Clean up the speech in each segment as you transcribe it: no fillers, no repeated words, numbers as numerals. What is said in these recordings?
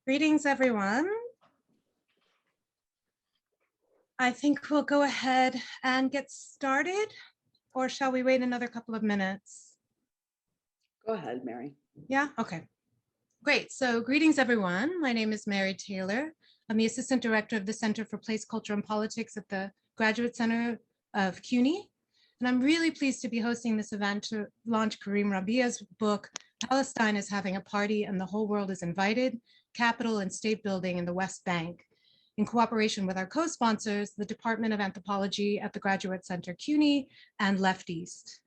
Greetings, everyone. I think we'll go ahead and get started, or shall we wait another couple of minutes? Go ahead, Mary. Yeah, okay. Great, so greetings, everyone. My name is Mary Taylor. I'm the Assistant Director of the Center for Place, Culture, and Politics at the Graduate Center of CUNY. And I'm really pleased to be hosting this event to launch Kareem Rabie's book, Palestine is Having a Party and the Whole World is Invited, Capital and State Building in the West Bank, in cooperation with our co-sponsors, the Department of Anthropology at the Graduate Center CUNY and Left East.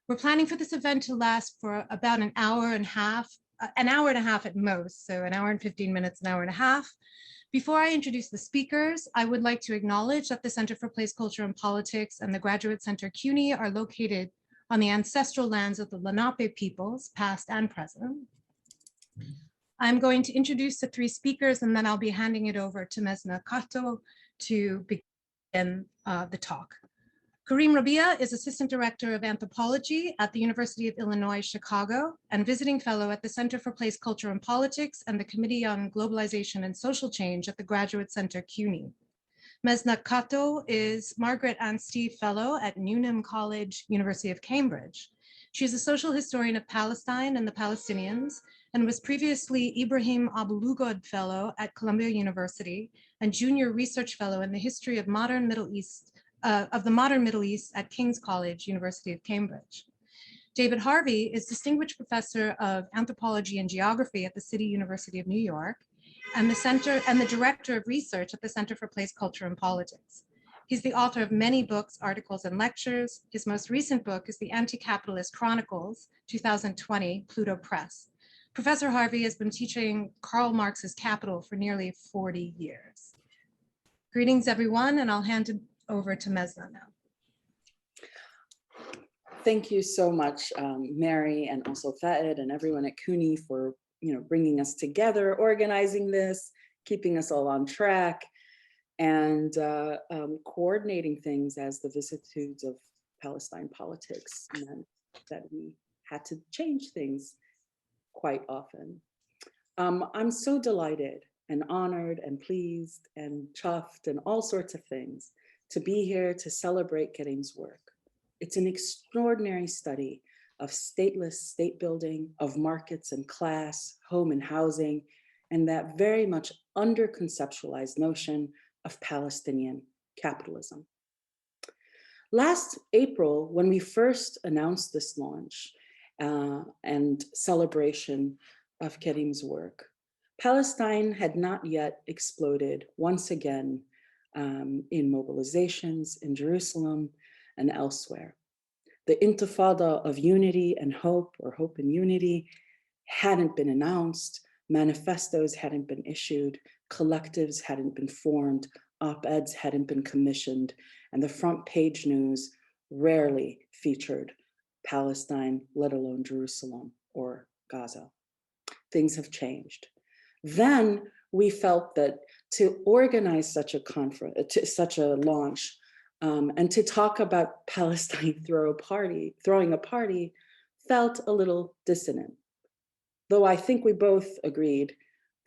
We're planning for this event to last for about an hour and a half at most, so an hour and 15 minutes, an hour and a half. Before I introduce the speakers, I would like to acknowledge that the Center for Place, Culture, and Politics and the Graduate Center CUNY are located on the ancestral lands of the Lenape peoples, past and present. I'm going to introduce the three speakers, and then I'll be handing it over to Mezna Qato to begin the talk. Kareem Rabie is Assistant Director of Anthropology at the University of Illinois, Chicago, and Visiting Fellow at the Center for Place, Culture, and Politics and the Committee on Globalization and Social Change at the Graduate Center CUNY. Mezna Qato is Margaret Ann Steve Fellow at Newnham College, University of Cambridge. She is a social historian of Palestine and the Palestinians, and was previously Ibrahim Abulugod Fellow at Columbia University and Junior Research Fellow in the History of the Modern Middle East at King's College, University of Cambridge. David Harvey is Distinguished Professor of Anthropology and Geography at the City University of New York and the Director of Research at the Center for Place, Culture, and Politics. He's the author of many books, articles, and lectures. His most recent book is The Anti-Capitalist Chronicles, 2020, Pluto Press. Professor Harvey has been teaching Karl Marx's Capital for nearly 40 years. Greetings, everyone, and I'll hand it over to Mezna now. Thank you so much, Mary, and also Fayyad and everyone at CUNY for bringing us together, organizing this, keeping us all on track, and coordinating things as the vicissitudes of Palestine politics meant that we had to change things quite often. I'm so delighted and honored and pleased and chuffed and all sorts of things to be here to celebrate Kareem's work. It's an extraordinary study of stateless state building, of markets and class, home and housing, and that very much under-conceptualized notion of Palestinian capitalism. Last April, when we first announced this launch and celebration of Kareem's work, Palestine had not yet exploded once again in mobilizations in Jerusalem and elsewhere. The intifada of unity and hope, or hope and unity, hadn't been announced, manifestos hadn't been issued, collectives hadn't been formed, op-eds hadn't been commissioned, and the front page news rarely featured Palestine, let alone Jerusalem or Gaza. Things have changed. Then we felt that to organize such a conference, such a launch, and to talk about Palestine throwing a party felt a little dissonant. Though I think we both agreed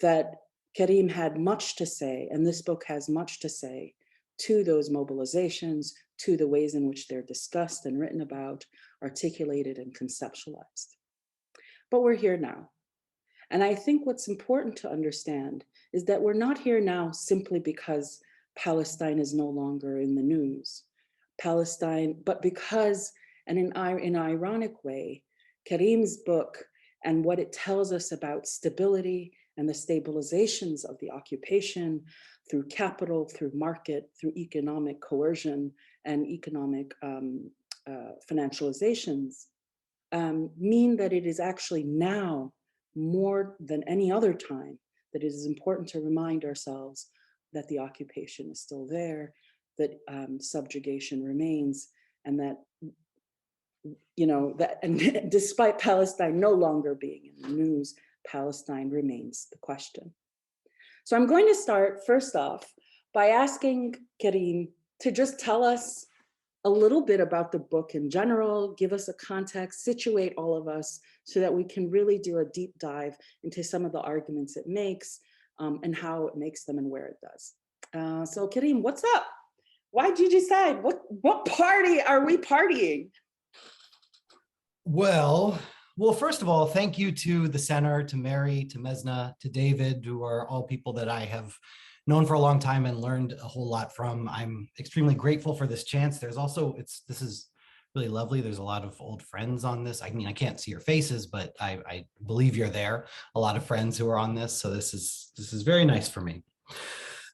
that Kareem had much to say, and this book has much to say, to those mobilizations, to the ways in which they're discussed and written about, articulated and conceptualized. But we're here now. And I think what's important to understand is that we're not here now simply because Palestine is no longer in the news. But because, and in an ironic way, Kareem's book and what it tells us about stability and the stabilizations of the occupation through capital, through market, through economic coercion and economic financializations mean that it is actually now more than any other time that it is important to remind ourselves that the occupation is still there, that subjugation remains, and that, and despite Palestine no longer being in the news, Palestine remains the question. So I'm going to start first off by asking Kareem to just tell us a little bit about the book in general, give us a context, situate all of us so that we can really do a deep dive into some of the arguments it makes, and how it makes them and where it does. So Kareem, what's up? Why did you decide? What party are we partying? Well, first of all, thank you to the center, to Mary, to Mezna, to David, who are all people that I have known for a long time and learned a whole lot from. I'm extremely grateful for this chance. There's also, this is really lovely. There's a lot of old friends on this. I mean, I can't see your faces, but I believe you're there. A lot of friends who are on this. So this is very nice for me.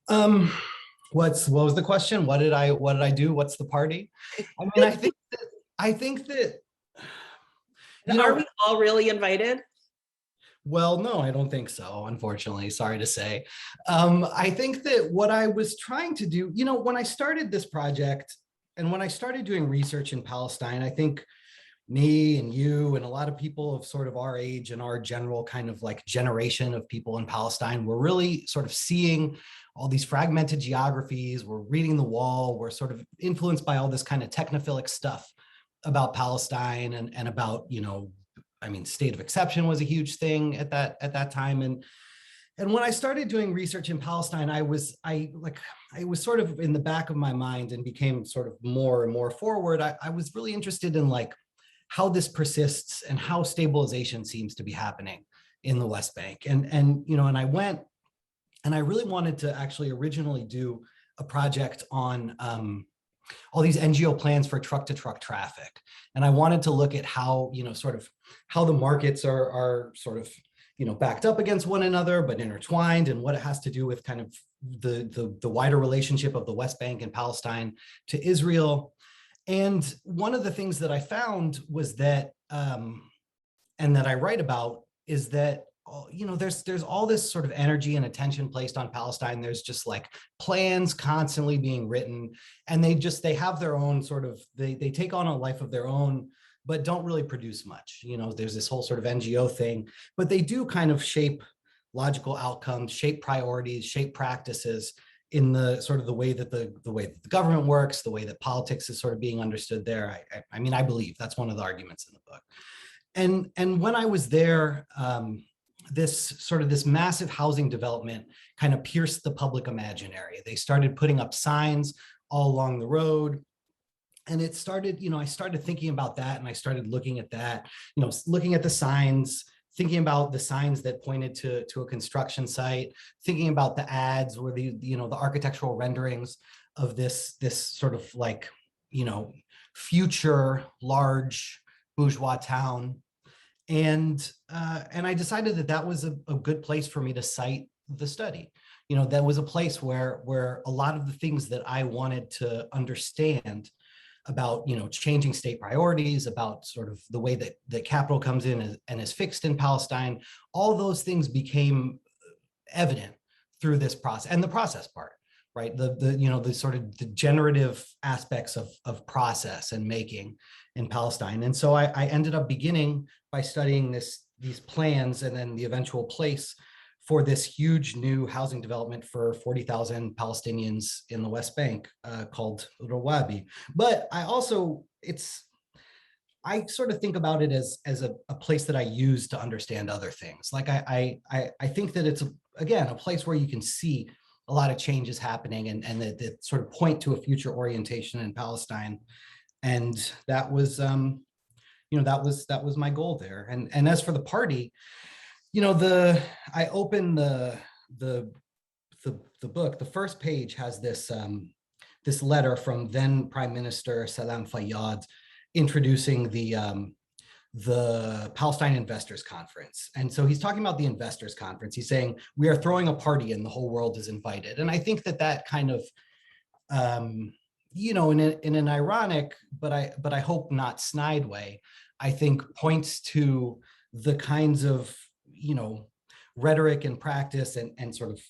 What was the question? What did I do? What's the party? I mean, I think that are we all really invited? Well, no, I don't think so, unfortunately, sorry to say. I think that what I was trying to do, when I started this project and when I started doing research in Palestine, I think me and you and a lot of people of sort of our age and our general kind of like generation of people in Palestine, we're really sort of seeing all these fragmented geographies, we're reading the wall, we're sort of influenced by all this kind of technophilic stuff about Palestine and about, I mean, state of exception was a huge thing at that time. And when I started doing research in Palestine, I was sort of in the back of my mind and became sort of more and more forward. I was really interested in like how this persists and how stabilization seems to be happening in the West Bank. And I went and I really wanted to actually originally do a project on all these NGO plans for truck-to-truck traffic. And I wanted to look at how, sort of how the markets are sort of, backed up against one another, but intertwined, and what it has to do with kind of the wider relationship of the West Bank and Palestine to Israel. And one of the things that I found was that, and that I write about, is that there's all this sort of energy and attention placed on Palestine. There's just like plans constantly being written, and they have their own sort of, they take on a life of their own, but don't really produce much. There's this whole sort of NGO thing, but they do kind of shape logical outcomes, shape priorities, shape practices in the sort of the way that the government works, the way that politics is sort of being understood there. I mean, I believe that's one of the arguments in the book. And when I was there, this massive housing development kind of pierced the public imaginary. They started putting up signs all along the road. And it started, I started thinking about that, and I started looking at that, looking at the signs, thinking about the signs that pointed to a construction site, thinking about the ads or the architectural renderings of this sort of like, future large bourgeois town. And I decided that was a good place for me to cite the study. That was a place where a lot of the things that I wanted to understand about, changing state priorities, about sort of the way that capital comes in and is fixed in Palestine, all those things became evident through this process, and the process part, right? The sort of the generative aspects of process and making in Palestine. And so I ended up beginning by studying these plans and then the eventual place for this huge new housing development for 40,000 Palestinians in the West Bank called Rawabi. But I sort of think about it as a place that I use to understand other things. Like I think that it's again a place where you can see a lot of changes happening and that sort of point to a future orientation in Palestine. And that was that was my goal there. And as for the party, I opened the book. The first page has this this letter from then Prime Minister Salam Fayyad introducing the Palestine Investors Conference. And so he's talking about the Investors Conference. He's saying, we are throwing a party and the whole world is invited. And I think that kind of, in an ironic, but I hope not snide way, I think points to the kinds of, rhetoric and practice and sort of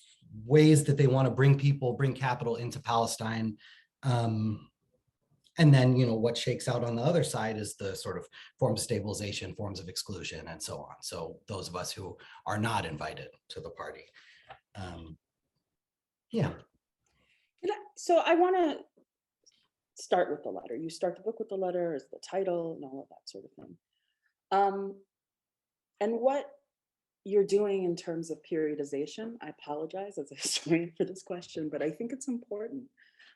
ways that they want to bring capital into Palestine. And then, what shakes out on the other side is the sort of forms of stabilization, forms of exclusion, and so on. So those of us who are not invited to the party. Yeah. So I want to start with the letter. You start the book with the letter as the title and all of that sort of thing. And what, you're doing in terms of periodization. I apologize as a historian for this question, but I think it's important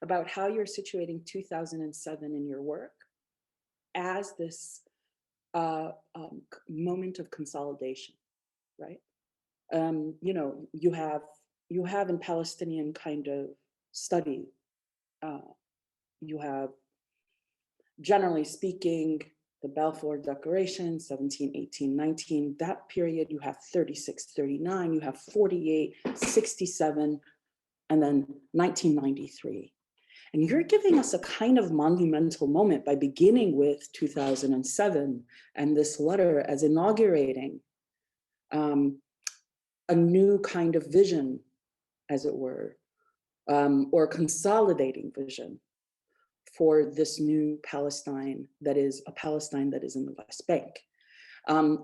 about how you're situating 2007 in your work as this moment of consolidation, right? You know, you have in Palestinian kind of study, you have, generally speaking, the Balfour Declaration, 17, 18, 19, that period, you have 36, 39, you have 48, 67, and then 1993. And you're giving us a kind of monumental moment by beginning with 2007 and this letter as inaugurating a new kind of vision, as it were, or consolidating vision for this new Palestine that is a Palestine that is in the West Bank.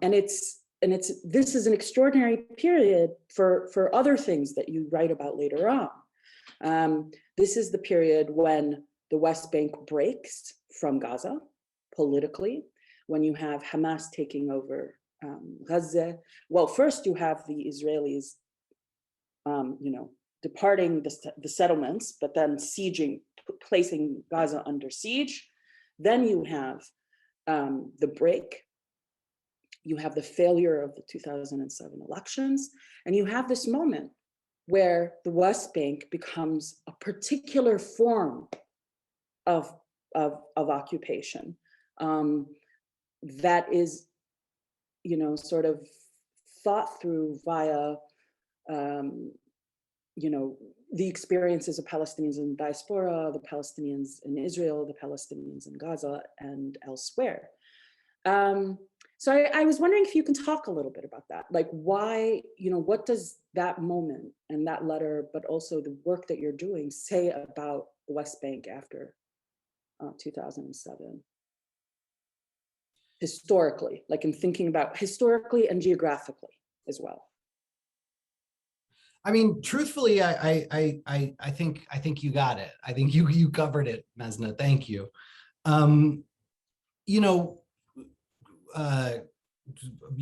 This is an extraordinary period for other things that you write about later on. This is the period when the West Bank breaks from Gaza politically, when you have Hamas taking over Gaza. Well, first you have the Israelis, you know, departing the settlements, but then sieging, placing Gaza under siege. Then you have the break. You have the failure of the 2007 elections, and you have this moment where the West Bank becomes a particular form of occupation that is, you know, sort of thought through via, you know, the experiences of Palestinians in diaspora, the Palestinians in Israel, the Palestinians in Gaza and elsewhere. So I was wondering if you can talk a little bit about that, like why, you know, what does that moment and that letter, but also the work that you're doing say about the West Bank after 2007? Historically, like in thinking about historically and geographically as well. I mean, truthfully, I think you got it. I think you covered it, Mezna. Thank you. You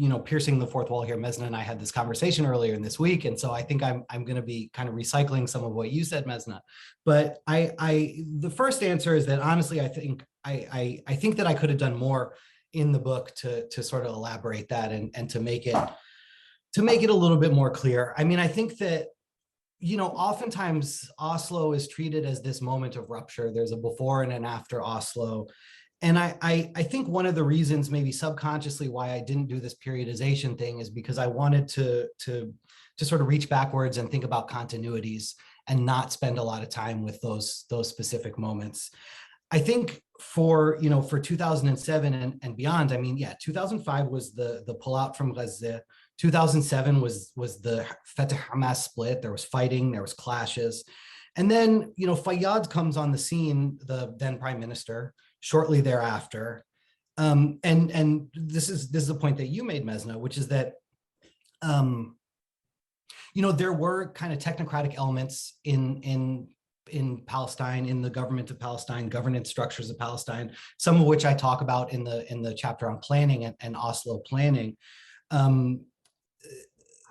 know, piercing the fourth wall here, Mezna and I had this conversation earlier in this week, and so I think I'm going to be kind of recycling some of what you said, Mezna. But the first answer is that honestly, I think that I could have done more in the book to sort of elaborate that and to make it a little bit more clear. I mean, I think that, you know, oftentimes Oslo is treated as this moment of rupture. There's a before and an after Oslo. And I think one of the reasons, maybe subconsciously, why I didn't do this periodization thing is because I wanted to sort of reach backwards and think about continuities and not spend a lot of time with those specific moments. I think for 2007 and beyond, I mean, yeah, 2005 was the pullout from Gaza. 2007 was the Fatah Hamas split. There was fighting, there was clashes. And then, you know, Fayyad comes on the scene, the then prime minister, shortly thereafter. And this is a point that you made, Mezna, which is that, you know, there were kind of technocratic elements in Palestine, in the government of Palestine, governance structures of Palestine, some of which I talk about in the chapter on planning and Oslo planning.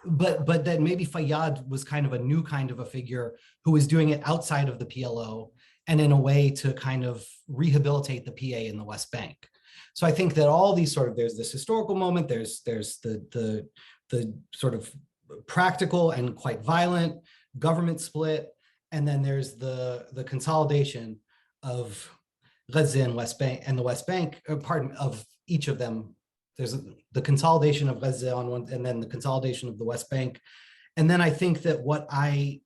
But that maybe Fayyad was kind of a new kind of a figure who was doing it outside of the PLO and in a way to kind of rehabilitate the PA in the West Bank. So I think that all these sort of, there's this historical moment, there's the sort of practical and quite violent government split, and then there's the consolidation of Gaza and West Bank and the West Bank, of each of them. There's the consolidation of Gaza on one, and then the consolidation of the West Bank. And then I think that what I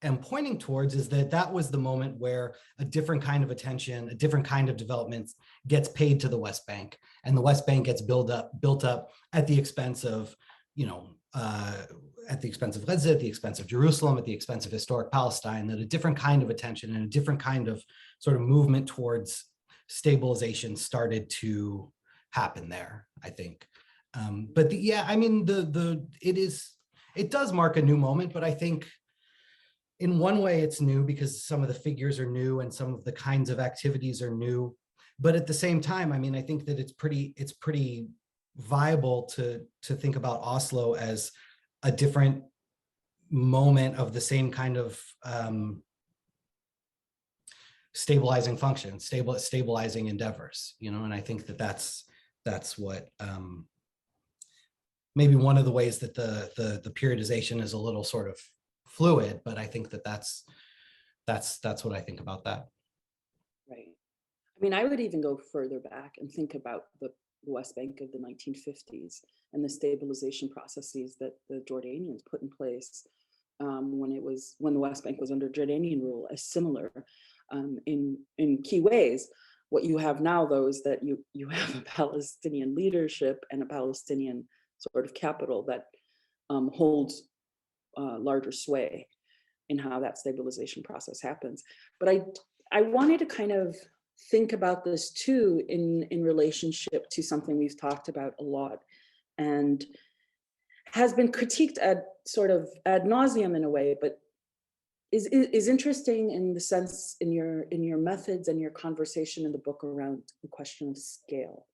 am pointing towards is that was the moment where a different kind of attention, a different kind of development gets paid to the West Bank, and the West Bank gets built up at the expense of, you know, at the expense of Gaza, at the expense of Jerusalem, at the expense of historic Palestine, that a different kind of attention and a different kind of sort of movement towards stabilization started to happen there, I think. But yeah, I mean, it does mark a new moment, but I think in one way it's new because some of the figures are new and some of the kinds of activities are new. But at the same time, I mean, I think that it's pretty viable to think about Oslo as a different moment of the same kind of stabilizing function, stabilizing endeavors, you know, and I think that that's what maybe one of the ways that the periodization is a little sort of fluid, but I think that that's what I think about that. Right. I mean, I would even go further back and think about the West Bank of the 1950s and the stabilization processes that the Jordanians put in place when the West Bank was under Jordanian rule, as similar in key ways. What you have now, though, is that you have a Palestinian leadership and a Palestinian sort of capital that holds larger sway in how that stabilization process happens. But I wanted to kind of think about this too in relationship to something we've talked about a lot and has been critiqued sort of ad nauseum in a way, but is interesting in the sense in your methods and your conversation in the book around the question of scale.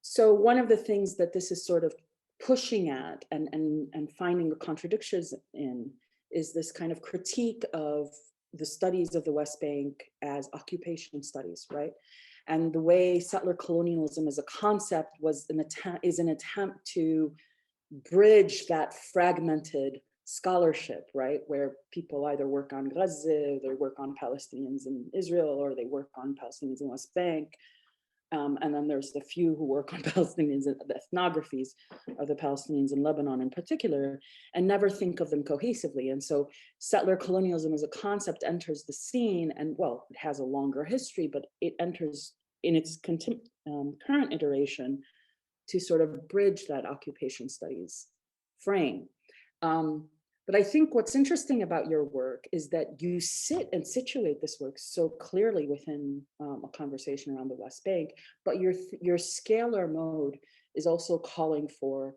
So one of the things that this is sort of pushing at and finding the contradictions in is this kind of critique of the studies of the West Bank as occupation studies, right? And the way settler colonialism as a concept is an attempt to bridge that fragmented scholarship, right? Where people either work on Gaza, they work on Palestinians in Israel, or they work on Palestinians in West Bank. And then there's the few who work on Palestinians, the ethnographies of the Palestinians in Lebanon in particular, and never think of them cohesively. And so settler colonialism as a concept enters the scene, and well, it has a longer history, but it enters in its current iteration to sort of bridge that occupation studies frame. But I think what's interesting about your work is that you sit and situate this work so clearly within a conversation around the West Bank, but your scalar mode is also calling for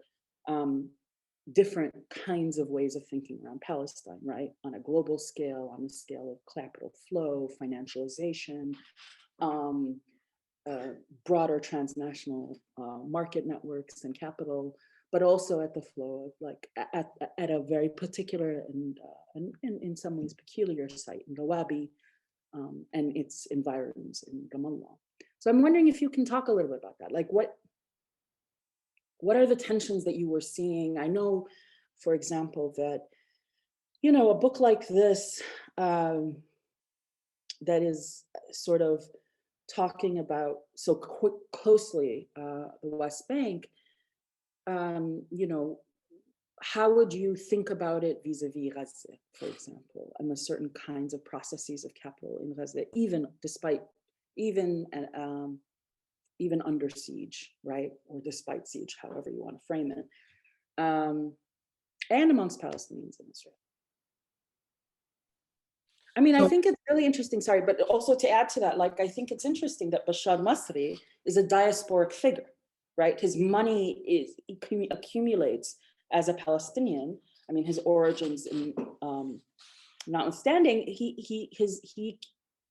different kinds of ways of thinking around Palestine, right? On a global scale, on the scale of capital flow, financialization, broader transnational market networks and capital, but also at the flow of like at a very particular and in some ways peculiar site in Rawabi and its environs in Ramallah. So I'm wondering if you can talk a little bit about that. Like what are the tensions that you were seeing? I know, for example, that, you know, a book like this that is sort of talking about so closely the West Bank, you know, how would you think about it vis-a-vis Gaza, for example, and the certain kinds of processes of capital in Gaza, even under siege, right? Or despite siege, however you want to frame it, and amongst Palestinians in Israel. I mean, I think it's really interesting, sorry, but also to add to that, like, I think it's interesting that Bashar Masri is a diasporic figure, right? His money accumulates as a Palestinian. I mean, his origins in, notwithstanding, he,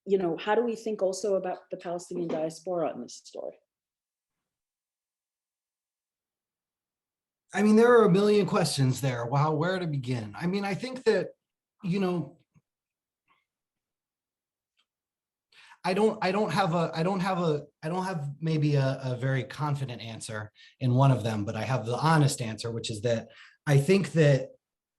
you know, how do we think also about the Palestinian diaspora in this story? I mean, there are a million questions there. Wow, where to begin? I mean, I think that, you know, I don't have maybe a very confident answer in one of them, but I have the honest answer, which is that I think that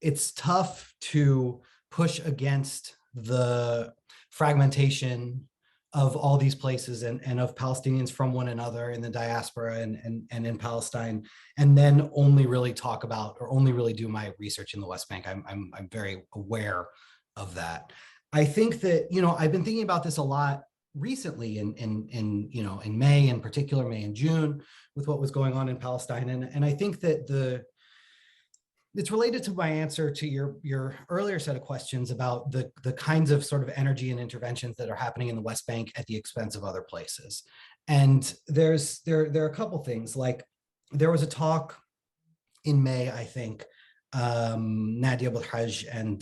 it's tough to push against the fragmentation of all these places and of Palestinians from one another in the diaspora and in Palestine, and then only really talk about or only really do my research in the West Bank. I'm very aware of that. I think that, you know, I've been thinking about this a lot recently in May, in particular, May and June, with what was going on in Palestine. And I think that it's related to my answer to your earlier set of questions about the kinds of sort of energy and interventions that are happening in the West Bank at the expense of other places. And there are a couple things. Like, there was a talk in May, I think, Nadia Belhaj and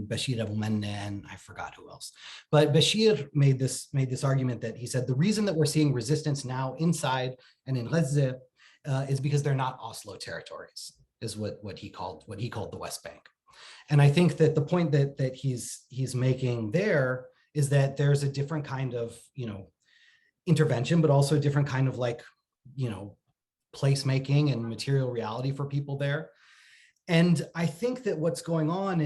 Bashir Abu Manna, and I forgot who else. But Bashir made this argument that he said the reason that we're seeing resistance now inside and in Gaza is because they're not Oslo territories, is what he called the West Bank. And I think that the point that he's making there is that there's a different kind of, intervention, but also a different kind of placemaking and material reality for people there. And I think that what's going on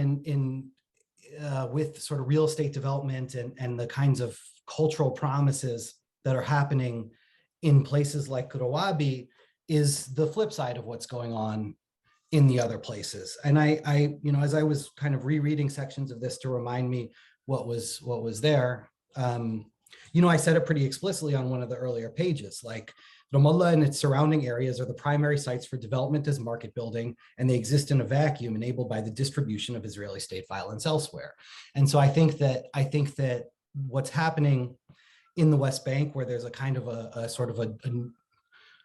with sort of real estate development and the kinds of cultural promises that are happening in places like Rawabi is the flip side of what's going on in the other places. And I as I was kind of rereading sections of this to remind me what was there, I said it pretty explicitly on one of the earlier pages, like Ramallah and its surrounding areas are the primary sites for development as market building, and they exist in a vacuum enabled by the distribution of Israeli state violence elsewhere. And so I think that what's happening in the West Bank, where there's a kind of a sort of a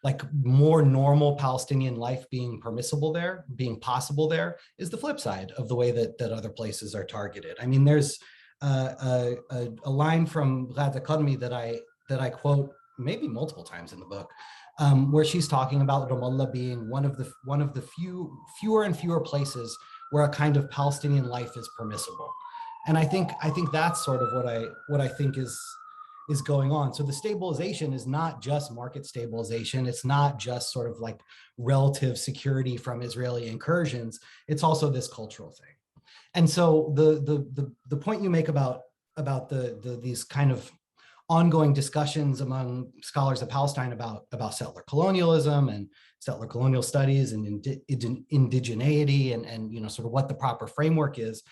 like more normal Palestinian life being permissible there, being possible there, is the flip side of the way that other places are targeted. I mean, there's a line from Ghada Kadmi that I quote maybe multiple times in the book, where she's talking about Ramallah being one of the fewer and fewer places where a kind of Palestinian life is permissible. And I think that's sort of what I think is going on. So the stabilization is not just market stabilization. It's not just sort of like relative security from Israeli incursions. It's also this cultural thing. And so the point you make about these kind of ongoing discussions among scholars of Palestine about settler colonialism and settler colonial studies and indigeneity and sort of what the proper framework is,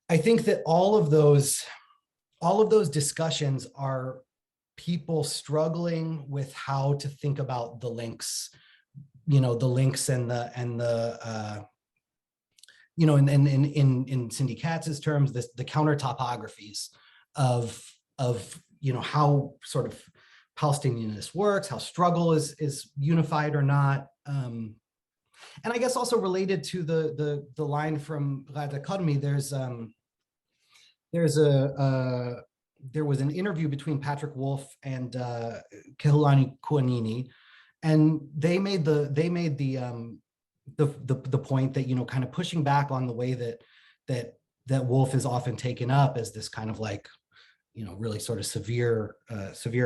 I think that all of those discussions are people struggling with how to think about the links, and the in Cindy Katz's terms, the counter topographies of how sort of Palestinianness works, how struggle is unified or not. And I guess also related to the line from Ghada Kadmi, there was an interview between Patrick Wolf and Kehlani Kouanini, and they made the point that kind of pushing back on the way that Wolf is often taken up as this kind of like really sort of severe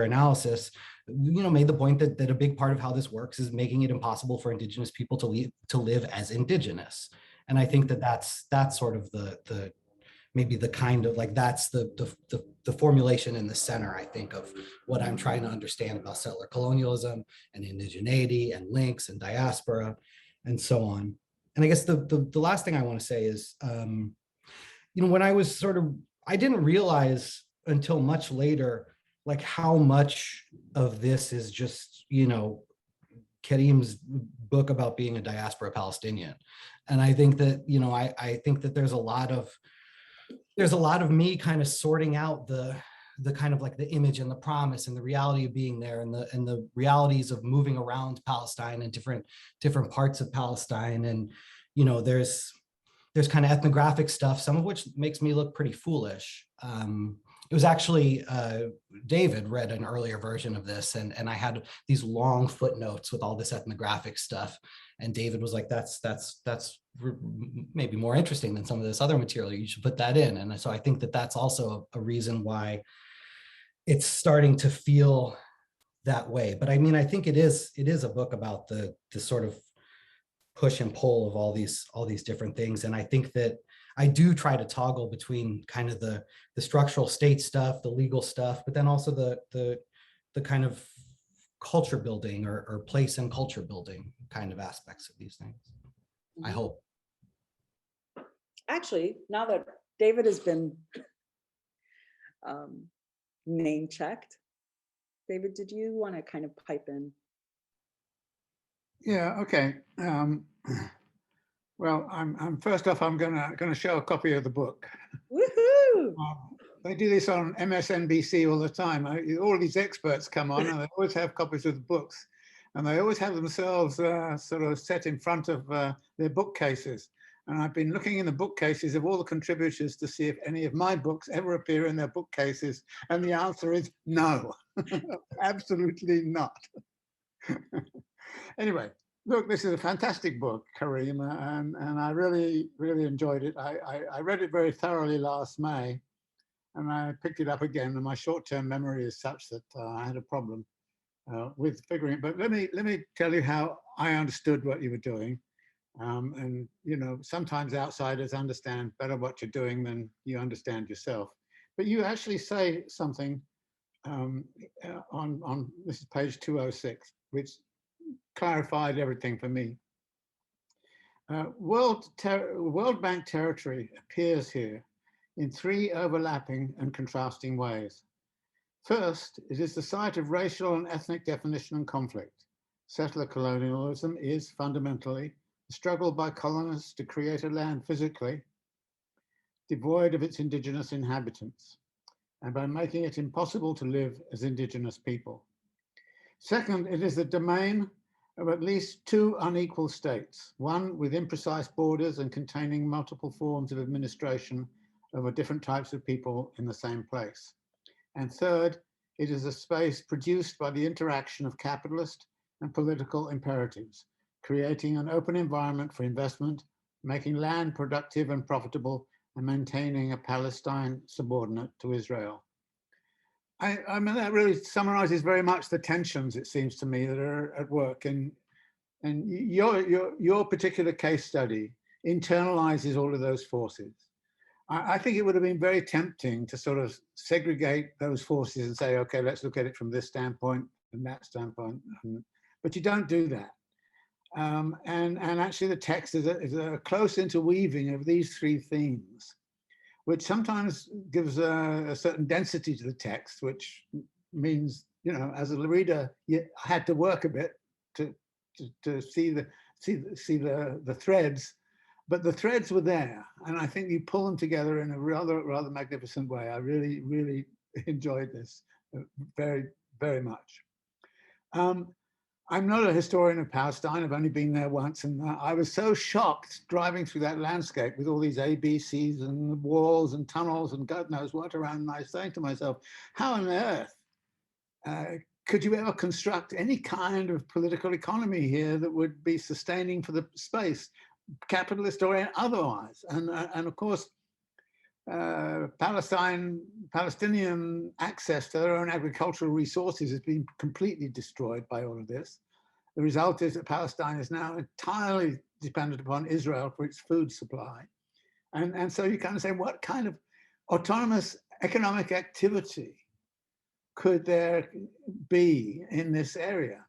analysis, made the point that a big part of how this works is making it impossible for indigenous people to live as indigenous. And I think that's sort of the maybe the kind of like that's the formulation in the center, I think, of what I'm trying to understand about settler colonialism and indigeneity and links and diaspora and so on. And I guess the last thing I want to say is, when I didn't realize until much later, like how much of this is just, Kareem's book about being a diaspora Palestinian. And I think that, I think that there's a lot of me kind of sorting out the kind of like the image and the promise and the reality of being there and the realities of moving around Palestine and different parts of Palestine. And, there's kind of ethnographic stuff, some of which makes me look pretty foolish. It was actually David read an earlier version of this, and I had these long footnotes with all this ethnographic stuff. And David was like, that's maybe more interesting than some of this other material. You should put that in. And so I think that that's also a reason why it's starting to feel that way. But I mean, I think it is a book about the sort of push and pull of all these different things. And I think that I do try to toggle between kind of the structural state stuff, the legal stuff, but then also the kind of culture building or place and culture building kind of aspects of these things. I hope. Actually, now that David has been name checked, David, did you want to kind of pipe in? Yeah. Okay. Well, I'm first off, I'm gonna show a copy of the book. Woohoo! They do this on MSNBC all the time. All these experts come on, and they always have copies of the books, and they always have themselves sort of set in front of their bookcases. And I've been looking in the bookcases of all the contributors to see if any of my books ever appear in their bookcases, and the answer is no, absolutely not. Anyway, look, this is a fantastic book, Kareem, and I really, really enjoyed it. I read it very thoroughly last May, and I picked it up again, and my short-term memory is such that I had a problem with figuring it. But let me tell you how I understood what you were doing. And you know, sometimes outsiders understand better what you're doing than you understand yourself. But you actually say something on this is page 206, which clarified everything for me. World Bank territory appears here in three overlapping and contrasting ways. First, it is the site of racial and ethnic definition and conflict. Settler colonialism is fundamentally the struggle by colonists to create a land physically devoid of its indigenous inhabitants, and by making it impossible to live as indigenous people. Second, it is the domain of at least two unequal states, one with imprecise borders and containing multiple forms of administration over different types of people in the same place. And third, it is a space produced by the interaction of capitalist and political imperatives, creating an open environment for investment, making land productive and profitable, and maintaining a Palestine subordinate to Israel. I mean, that really summarizes very much the tensions, it seems to me, that are at work. And your particular case study internalizes all of those forces. I think it would have been very tempting to sort of segregate those forces and say, okay, let's look at it from this standpoint and that standpoint. But you don't do that. And actually the text is a close interweaving of these three themes, which sometimes gives a certain density to the text, which means, you know, as a reader, you had to work a bit to see the threads, but the threads were there, and I think you pull them together in a rather magnificent way. I really, really enjoyed this very, very much. I'm not a historian of Palestine. I've only been there once, and I was so shocked driving through that landscape with all these ABCs and walls and tunnels and God knows what around. And I was saying to myself, how on earth could you ever construct any kind of political economy here that would be sustaining for the space, capitalist or otherwise? And of course, Palestinian access to their own agricultural resources has been completely destroyed by all of this. The result is that Palestine is now entirely dependent upon Israel for its food supply. And so you kind of say, what kind of autonomous economic activity could there be in this area?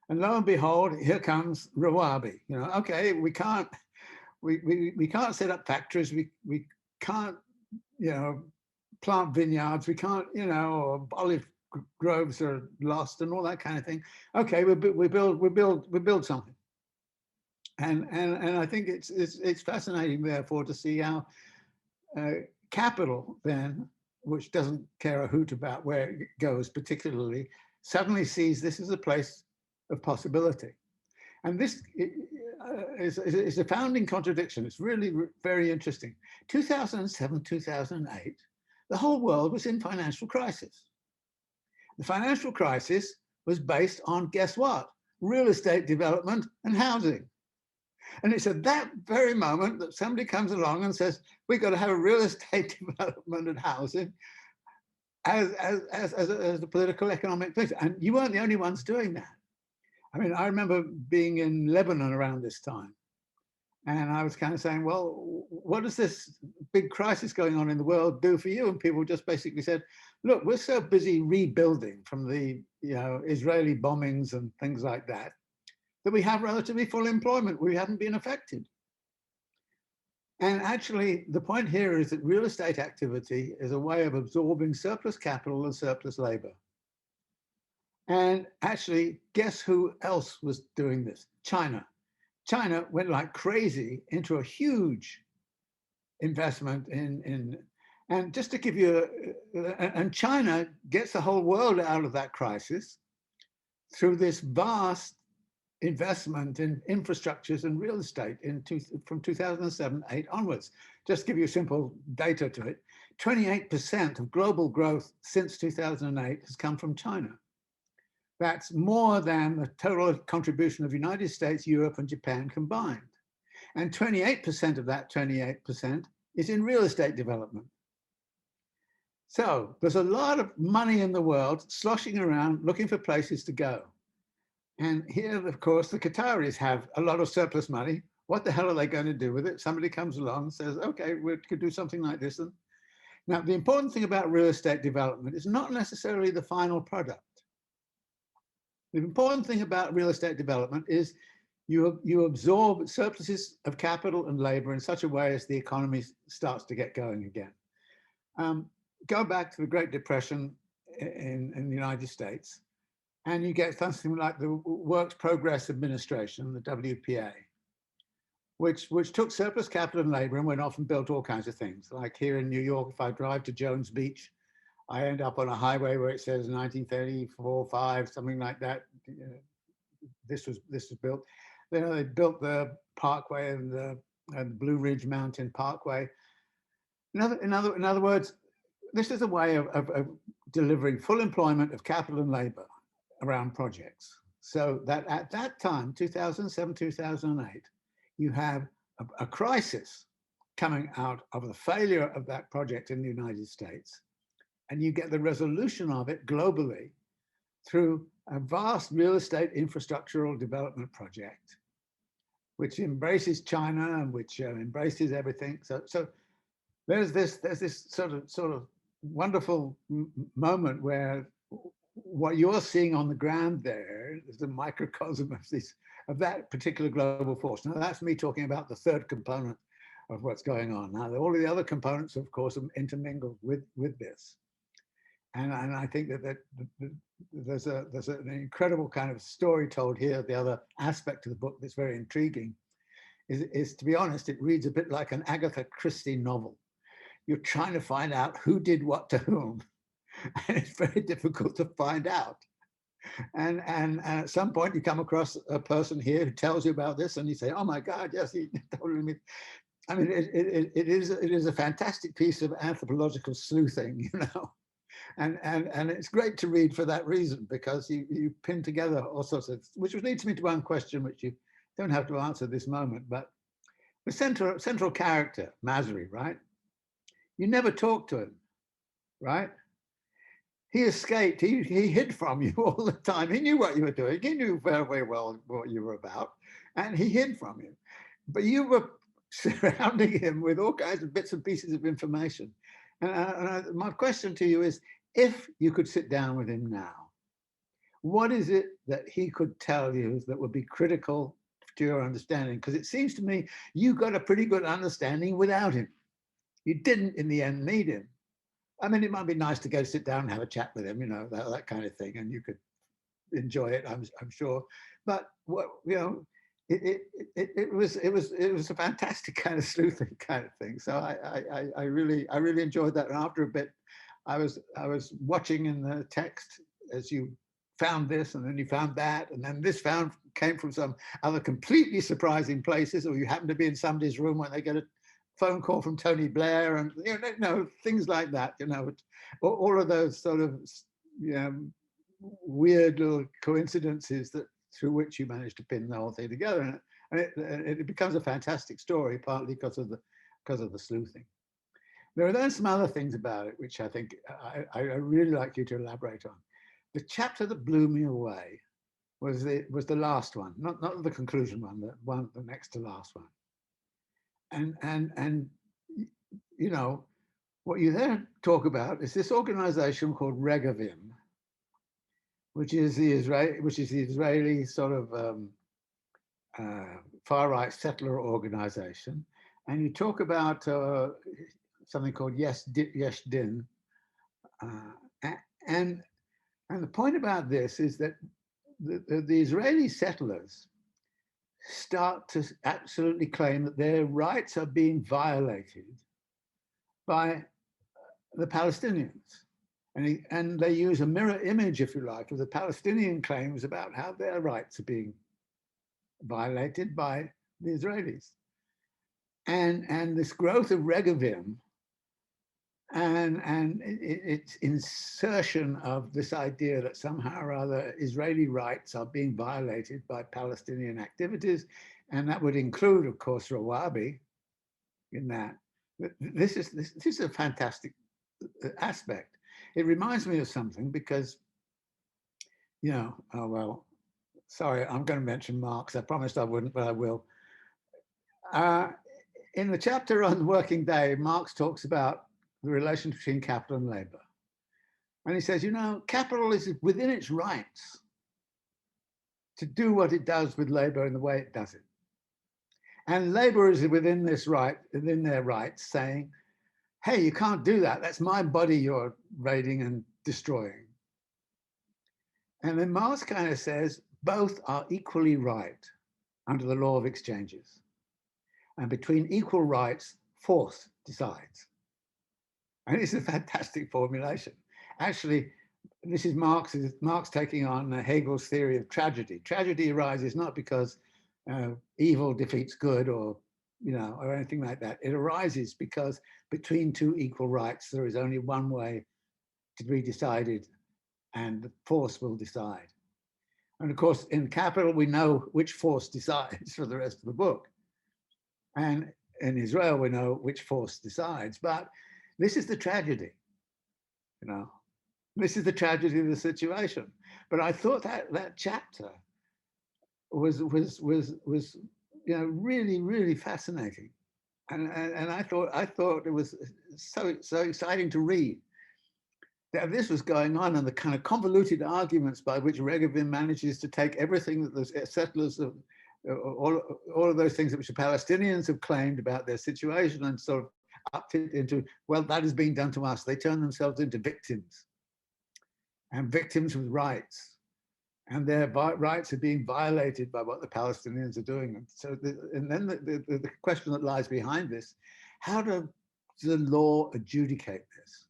And lo and behold, here comes Rabie. You know, okay, we can't set up factories. We can't, you know, plant vineyards. We can't, you know, olive groves are lost and all that kind of thing. Okay, we build something. And I think it's fascinating, therefore, to see how capital then, which doesn't care a hoot about where it goes particularly, suddenly sees this as a place of possibility. And this is a founding contradiction. It's really very interesting. 2007, 2008, the whole world was in financial crisis. The financial crisis was based on, guess what? Real estate development and housing. And it's at that very moment that somebody comes along and says, we've got to have a real estate development and housing as a political economic thing. And you weren't the only ones doing that. I mean, I remember being in Lebanon around this time. And I was kind of saying, well, what does this big crisis going on in the world do for you? And people just basically said, look, we're so busy rebuilding from the, you know, Israeli bombings and things like that, that we have relatively full employment. We haven't been affected. And actually, the point here is that real estate activity is a way of absorbing surplus capital and surplus labor. And actually, guess who else was doing this? China. China went like crazy into a huge investment and just to give you, and China gets the whole world out of that crisis through this vast investment in infrastructures and real estate from 2007-8 onwards. Just give you simple data to it. 28% of global growth since 2008 has come from China. That's more than the total contribution of the United States, Europe, and Japan combined. And 28% of that 28% is in real estate development. So there's a lot of money in the world sloshing around looking for places to go. And here, of course, the Qataris have a lot of surplus money. What the hell are they going to do with it? Somebody comes along and says, okay, we could do something like this. And now, the important thing about real estate development is not necessarily the final product. The important thing about real estate development is you absorb surpluses of capital and labor in such a way as the economy starts to get going again. Go back to the Great Depression in the United States, and you get something like the Works Progress Administration, the WPA, which took surplus capital and labor and went off and built all kinds of things. Like here in New York, if I drive to Jones Beach, I end up on a highway where it says 1934, 5, something like that. This was built. They built the Parkway and the Blue Ridge Mountain Parkway. In other words, this is a way of delivering full employment of capital and labor around projects. So that at that time, 2007, 2008, you have a crisis coming out of the failure of that project in the United States, and you get the resolution of it globally through a vast real estate infrastructural development project, which embraces China and which embraces everything. So there's this sort of wonderful moment where what you're seeing on the ground there is a microcosm of that particular global force. Now that's me talking about the third component of what's going on. Now all of the other components, of course, are intermingled with this. And I think that there's an incredible kind of story told here. The other aspect of the book that's very intriguing is, to be honest, it reads a bit like an Agatha Christie novel. You're trying to find out who did what to whom, and it's very difficult to find out. And at some point you come across a person here who tells you about this, and you say, "Oh my God, yes, he told me." I mean, it is a fantastic piece of anthropological sleuthing, you know. And it's great to read for that reason, because you pin together all sorts of, which leads me to one question which you don't have to answer this moment, but the central character, Masri, right? You never talked to him, right? He escaped, he hid from you all the time. He knew what you were doing. He knew very, very well what you were about, and he hid from you. But you were surrounding him with all kinds of bits and pieces of information. And my question to you is, if you could sit down with him now, what is it that he could tell you that would be critical to your understanding? Because it seems to me you got a pretty good understanding without him. You didn't, in the end, need him. I mean, it might be nice to go sit down and have a chat with him, you know, that kind of thing, and you could enjoy it, I'm sure. But what, you know, it was a fantastic kind of sleuthing kind of thing. So I really enjoyed that. And after a bit, I was watching in the text as you found this, and then you found that, and then this came from some other completely surprising places, or you happen to be in somebody's room when they get a phone call from Tony Blair, and you know, things like that. You know, all of those sort of, you know, weird little coincidences that through which you manage to pin the whole thing together, and it becomes a fantastic story, partly because of the sleuthing. There are then some other things about it which I think I really like you to elaborate on. The chapter that blew me away was the last one, not the conclusion one, the next to last one. And you know, what you then talk about is this organization called Regavim, which is the Israeli sort of far right settler organization, and you talk about something called Yesh Din, and the point about this is that the Israeli settlers start to absolutely claim that their rights are being violated by the Palestinians. And they use a mirror image, if you like, of the Palestinian claims about how their rights are being violated by the Israelis. And this growth of Regavim and its insertion of this idea that somehow or other Israeli rights are being violated by Palestinian activities, and that would include, of course, Rawabi in that. This is a fantastic aspect. It reminds me of something because, you know, oh well, sorry, I'm going to mention Marx. I promised I wouldn't, but I will. In the chapter on the working day, Marx talks about the relation between capital and labor. And he says, you know, capital is within its rights to do what it does with labor in the way it does it. And labor is within this right, within their rights, saying, hey, you can't do that. That's my body you're raiding and destroying. And then Marx kind of says, both are equally right under the law of exchanges. And between equal rights, force decides. And it's a fantastic formulation. Actually, this is Marx taking on Hegel's theory of tragedy. Tragedy arises not because evil defeats good or, you know, or anything like that. It arises because between two equal rights, there is only one way to be decided, and the force will decide. And of course, in Capital, we know which force decides for the rest of the book. And in Israel, we know which force decides. But this is the tragedy, you know. This is the tragedy of the situation. But I thought that chapter was you know, really fascinating, and I thought it was so exciting to read that this was going on, and the kind of convoluted arguments by which Regevin manages to take everything that the settlers of all of those things which the Palestinians have claimed about their situation and sort of upped it into, well, that is being done to us. They turn themselves into victims, and victims with rights, and their rights are being violated by what the Palestinians are doing. And so, and then the question that lies behind this: how does the law adjudicate this?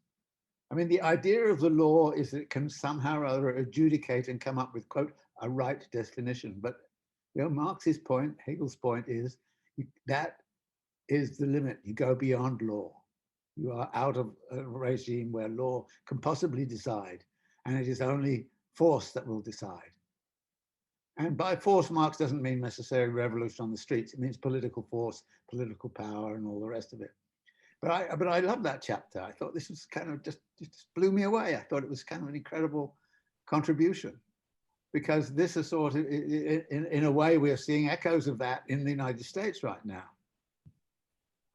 I mean, the idea of the law is that it can somehow or other adjudicate and come up with, quote, a right definition. But, you know, Marx's point, Hegel's point is that is the limit. You go beyond law. You are out of a regime where law can possibly decide, and it is only force that will decide. And by force, Marx doesn't mean necessarily revolution on the streets. It means political force, political power, and all the rest of it. But I love that chapter. I thought this was kind of just blew me away. I thought it was kind of an incredible contribution, because this is sort of, in a way, we are seeing echoes of that in the United States right now.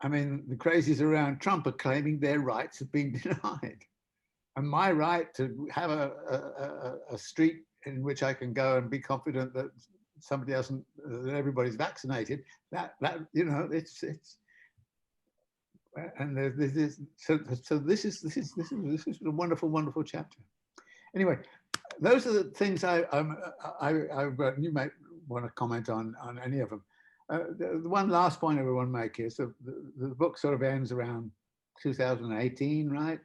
I mean, the crazies around Trump are claiming their rights have been denied. And my right to have a street in which I can go and be confident that somebody doesn't, that everybody's vaccinated, that you know, it's and this is so this is a wonderful chapter. Anyway, those are the things I you might want to comment on any of them. The one last point I want to make is that the book sort of ends around 2018, right?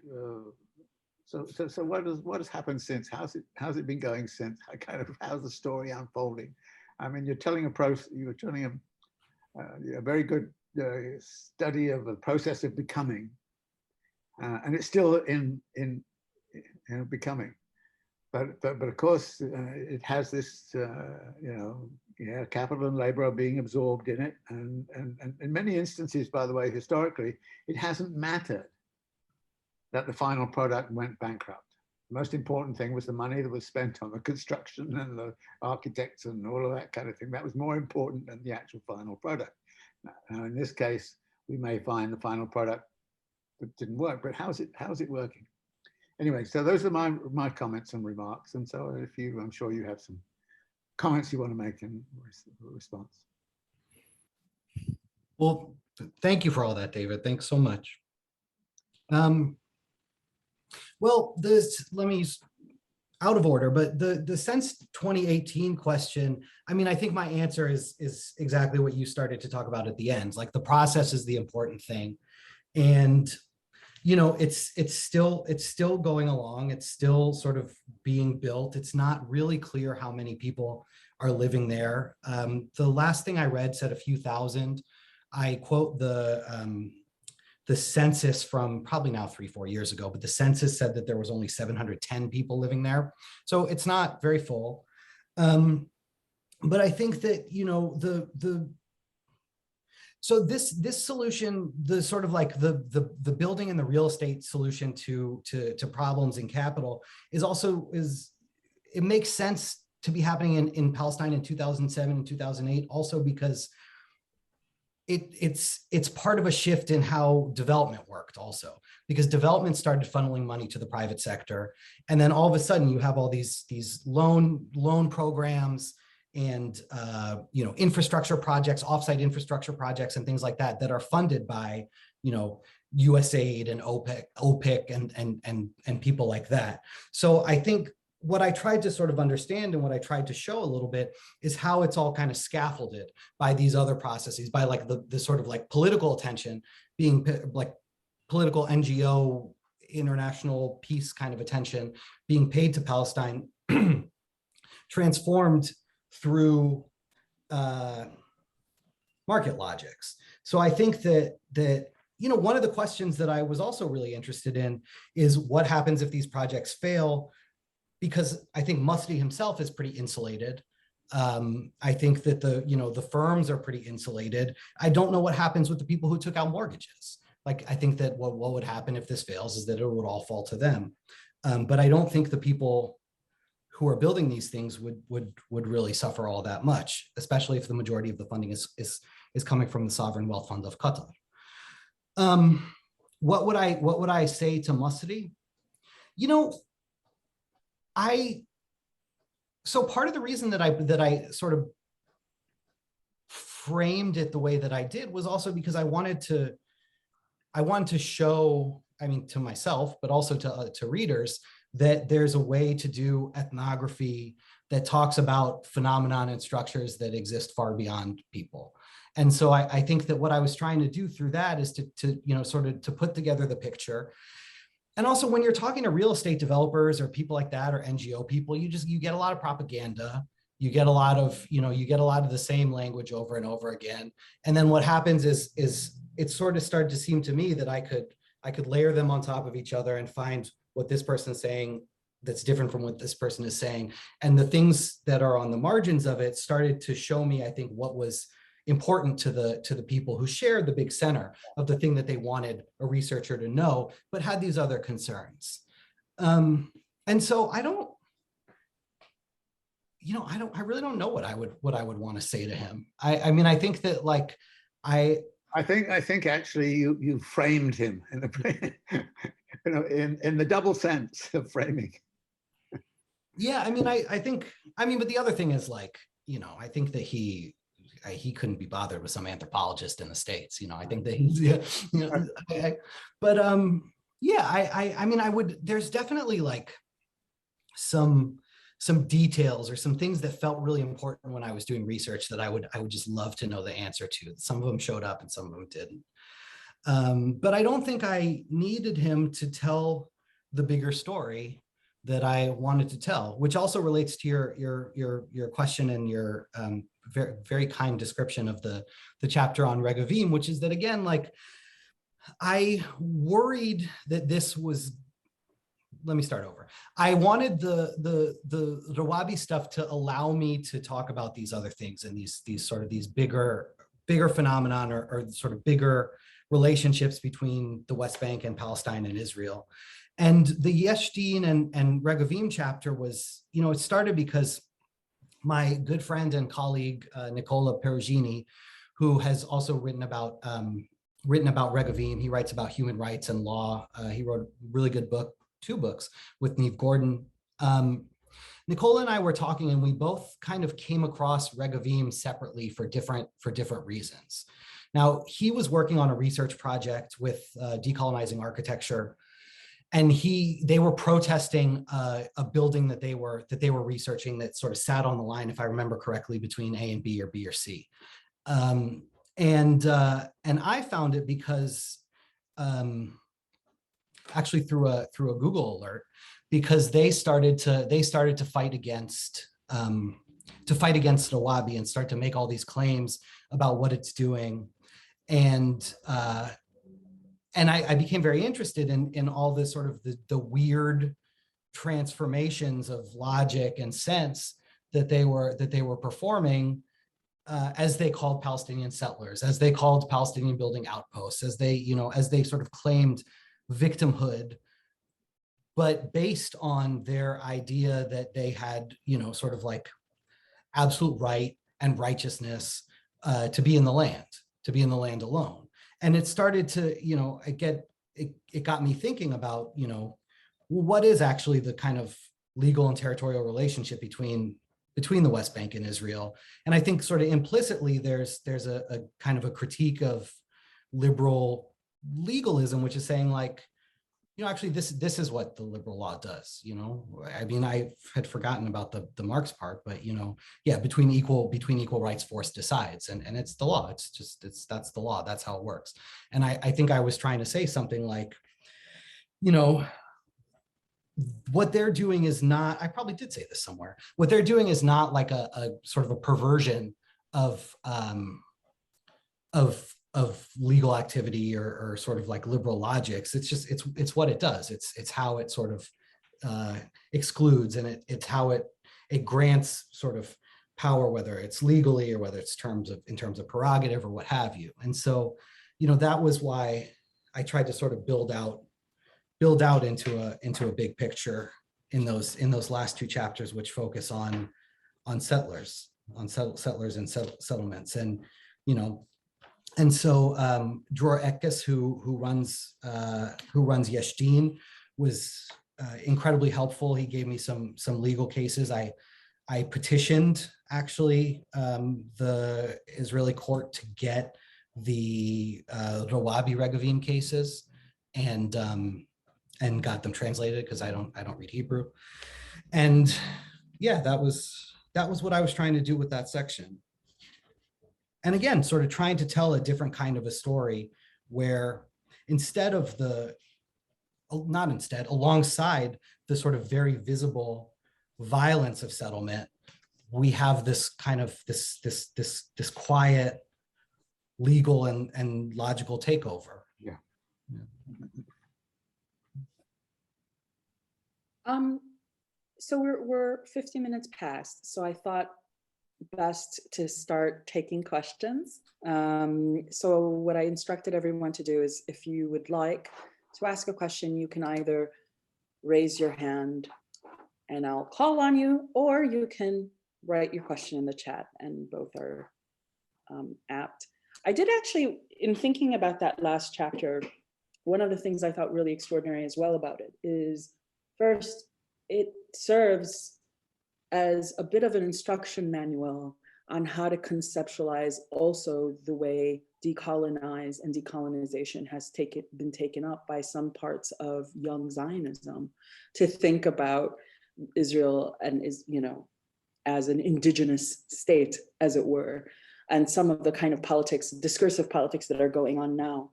So what has happened since? How's it been going since? How's the story unfolding? I mean, you're telling a very good study of the process of becoming, and it's still in becoming, but of course it has this you know, yeah, capital and labor are being absorbed in it, and in many instances, by the way, historically, it hasn't mattered that the final product went bankrupt. The most important thing was the money that was spent on the construction and the architects and all of that kind of thing. That was more important than the actual final product. Now, in this case, we may find the final product that didn't work, but how's it working? Anyway, so those are my comments and remarks. And so I'm sure you have some comments you want to make in response. Well, thank you for all that, David. Thanks so much. Well, let me, out of order, but the since 2018 question, I mean, I think my answer is exactly what you started to talk about at the end. Like, the process is the important thing. And, you know, it's still going along. It's still sort of being built. It's not really clear how many people are living there. The last thing I read said a few thousand. I quote the the census from probably now 3-4 years ago, but the census said that there was only 710 people living there. So it's not very full. But I think that, you know, so this solution, the sort of like the building and the real estate solution to problems in capital it makes sense to be happening in Palestine in 2007 and 2008, also because it's part of a shift in how development worked also, because development started funneling money to the private sector. And then all of a sudden you have all these loan programs and you know, infrastructure projects, offsite infrastructure projects and things like that that are funded by, you know, USAID and OPIC and people like that. So I think what I tried to sort of understand and what I tried to show a little bit is how it's all kind of scaffolded by these other processes, by like the sort of like political attention being like political NGO, international peace kind of attention being paid to Palestine, transformed through market logics. So I think that you know, one of the questions that I was also really interested in is what happens if these projects fail, because I think Musty himself is pretty insulated. I think that the firms are pretty insulated. I don't know what happens with the people who took out mortgages. Like, I think that what would happen if this fails is that it would all fall to them. But I don't think the people who are building these things would really suffer all that much, especially if the majority of the funding is coming from the sovereign wealth fund of Qatar. What would I say to Musty? You know, so part of the reason that I sort of framed it the way that I did was also because I wanted to show, I mean, to myself, but also to readers, that there's a way to do ethnography that talks about phenomenon and structures that exist far beyond people. And so I think that what I was trying to do through that is to you know, sort of to put together the picture. And also, when you're talking to real estate developers or people like that, or NGO people, you get a lot of propaganda. You get a lot of the same language over and over again. And then what happens is it sort of started to seem to me that I could layer them on top of each other and find what this person is saying that's different from what this person is saying. And the things that are on the margins of it started to show me, I think, what was important to the people who shared the big center of the thing that they wanted a researcher to know, but had these other concerns. And so I really don't know what I would want to say to him. I mean, I think that like, I think actually you framed him in the you know, in the double sense of framing. Yeah, I mean, I mean, but the other thing is, like, you know, I think that he couldn't be bothered with some anthropologist in the States. You know, I think that he's, yeah, you know, yeah, I mean, there's definitely like some details or some things that felt really important when I was doing research that I would just love to know the answer to. Some of them showed up and some of them didn't. But I don't think I needed him to tell the bigger story that I wanted to tell, which also relates to your question and your very, very kind description of the chapter on Regavim, which is that, again, like, I worried that this was, let me start over. I wanted the Rawabi stuff to allow me to talk about these other things and these bigger phenomenon or sort of bigger relationships between the West Bank and Palestine and Israel. And the Yesh Din and Regavim chapter was, you know, it started because my good friend and colleague, Nicola Perugini, who has also written about Regavim, he writes about human rights and law. He wrote a really good book, 2 books with Neve Gordon. Nicola and I were talking, and we both kind of came across Regavim separately for different reasons. Now, he was working on a research project with decolonizing architecture, and they were protesting a building that they were researching that sort of sat on the line, if I remember correctly, between A and B or B or C. And I found it because actually through a Google alert, because they started to fight against Rawabi and start to make all these claims about what it's doing. And and I became very interested in all this sort of the weird transformations of logic and sense that they were performing as they called Palestinian settlers, as they called Palestinian building outposts, as they sort of claimed victimhood, but based on their idea that they had, sort of like absolute right and righteousness to be in the land alone. And it started to, it got me thinking about, what is actually the kind of legal and territorial relationship between the West Bank and Israel. And I think sort of implicitly there's a kind of a critique of liberal legalism, which is saying like, actually this is what the liberal law does, I mean, I had forgotten about the Marx part, but yeah, between equal rights, force decides, and it's the law. That's the law. That's how it works. And I think I was trying to say something like, what they're doing is not, I probably did say this somewhere, what they're doing is not like a sort of a perversion of legal activity or sort of like liberal logics. It's just, it's what it does. It's how it sort of excludes, and it's how it grants sort of power, whether it's legally or whether it's in terms of prerogative or what have you. And so, that was why I tried to sort of build out into a big picture in those last two chapters, which focus on settlers and settlements. And and so Dror Eckes, who runs Yesh Din, was incredibly helpful. He gave me some legal cases. I petitioned actually the Israeli court to get the Rawabi Regavim cases, and got them translated because I don't read Hebrew. And yeah, that was what I was trying to do with that section. And again, sort of trying to tell a different kind of a story where alongside the sort of very visible violence of settlement, we have this kind of this quiet legal and logical takeover. Yeah. So we're 50 minutes past, so I thought best to start taking questions. So what I instructed everyone to do is, if you would like to ask a question, you can either raise your hand and I'll call on you, or you can write your question in the chat, and both are apt. I did actually, in thinking about that last chapter, one of the things I thought really extraordinary as well about it is, first, it serves as a bit of an instruction manual on how to conceptualize also the way decolonize and decolonization has been taken up by some parts of young Zionism, to think about Israel and as an indigenous state, as it were, and some of the kind of politics, discursive politics that are going on now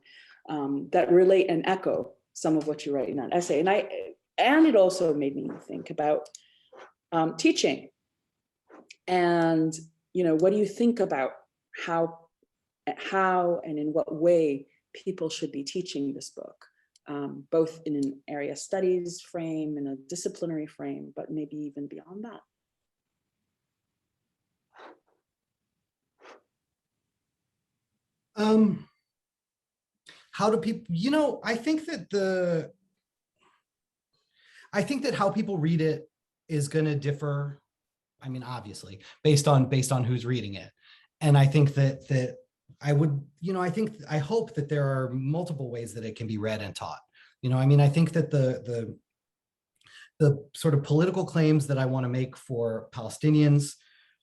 that relate and echo some of what you write in that essay. And it also made me think about teaching. And, what do you think about how and in what way people should be teaching this book, both in an area studies frame, in a disciplinary frame, but maybe even beyond that? How do people, I think that how people read it is going to differ. I mean, obviously, based on who's reading it. And I think that I hope that there are multiple ways that it can be read and taught. I think that the sort of political claims that I want to make for Palestinians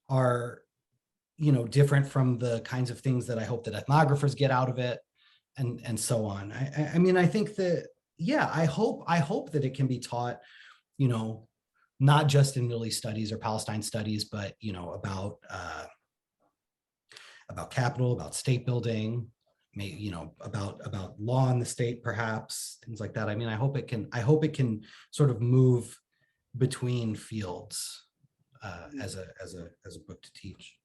are, different from the kinds of things that I hope that ethnographers get out of it, and so on. I think that, yeah, I hope that it can be taught, not just in Middle East studies or Palestine studies, but about capital, about state building, about law in the state, perhaps, things like that. I hope it can sort of move between fields as a book to teach.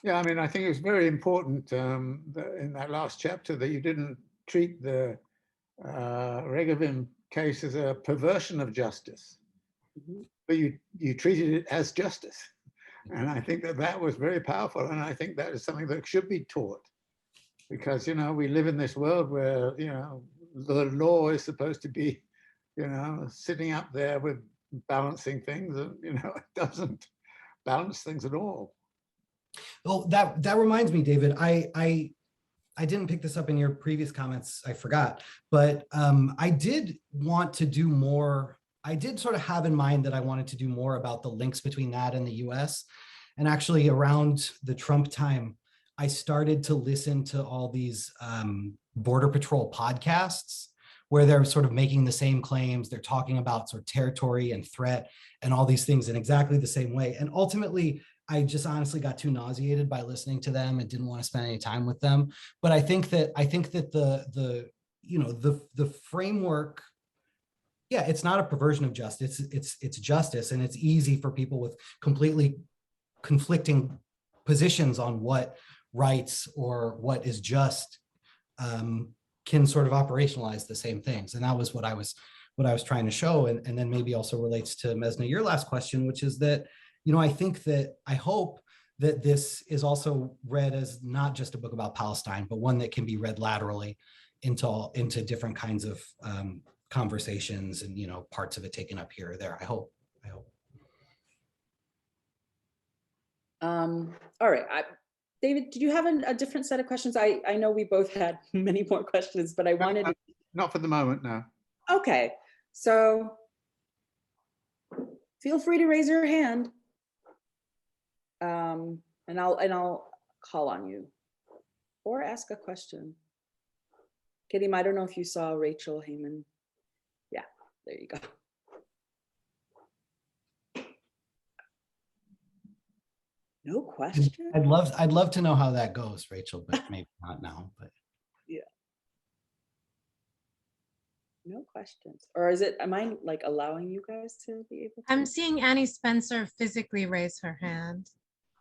Yeah, I mean, I think it was very important in that last chapter that you didn't treat the Regavim case as a perversion of justice, but you treated it as justice. And I think that that was very powerful. And I think that is something that should be taught, because, you know, we live in this world where, you know, the law is supposed to be, you know, sitting up there with balancing things, and, you know, it doesn't balance things at all. Well, that reminds me, David, I didn't pick this up in your previous comments, I forgot, but I did want to do more. I did sort of have in mind that I wanted to do more about the links between that and the US. And actually around the Trump time, I started to listen to all these Border Patrol podcasts where they're sort of making the same claims. They're talking about sort of territory and threat and all these things in exactly the same way. And ultimately, I just honestly got too nauseated by listening to them and didn't want to spend any time with them. But I think that the you know, the framework, yeah, it's not a perversion of justice. It's justice, and it's easy for people with completely conflicting positions on what rights or what is just can sort of operationalize the same things. And that was what I was trying to show, and then maybe also relates to Mezna, your last question, which is that, you know, I hope that this is also read as not just a book about Palestine, but one that can be read laterally into different kinds of conversations, and, you know, parts of it taken up here or there. I hope. All right. David, did you have a different set of questions? I know we both had many more questions, but I wanted to... Not for the moment, no. Okay, so feel free to raise your hand, and I'll call on you or ask a question. Kareem, I don't know if you saw Rachel Heyman. Yeah, there you go. No question. I'd love to know how that goes, Rachel, but maybe not now. But yeah, no questions. Or is it? Am I like allowing you guys to be able to? I'm seeing Annie Spencer physically raise her hand.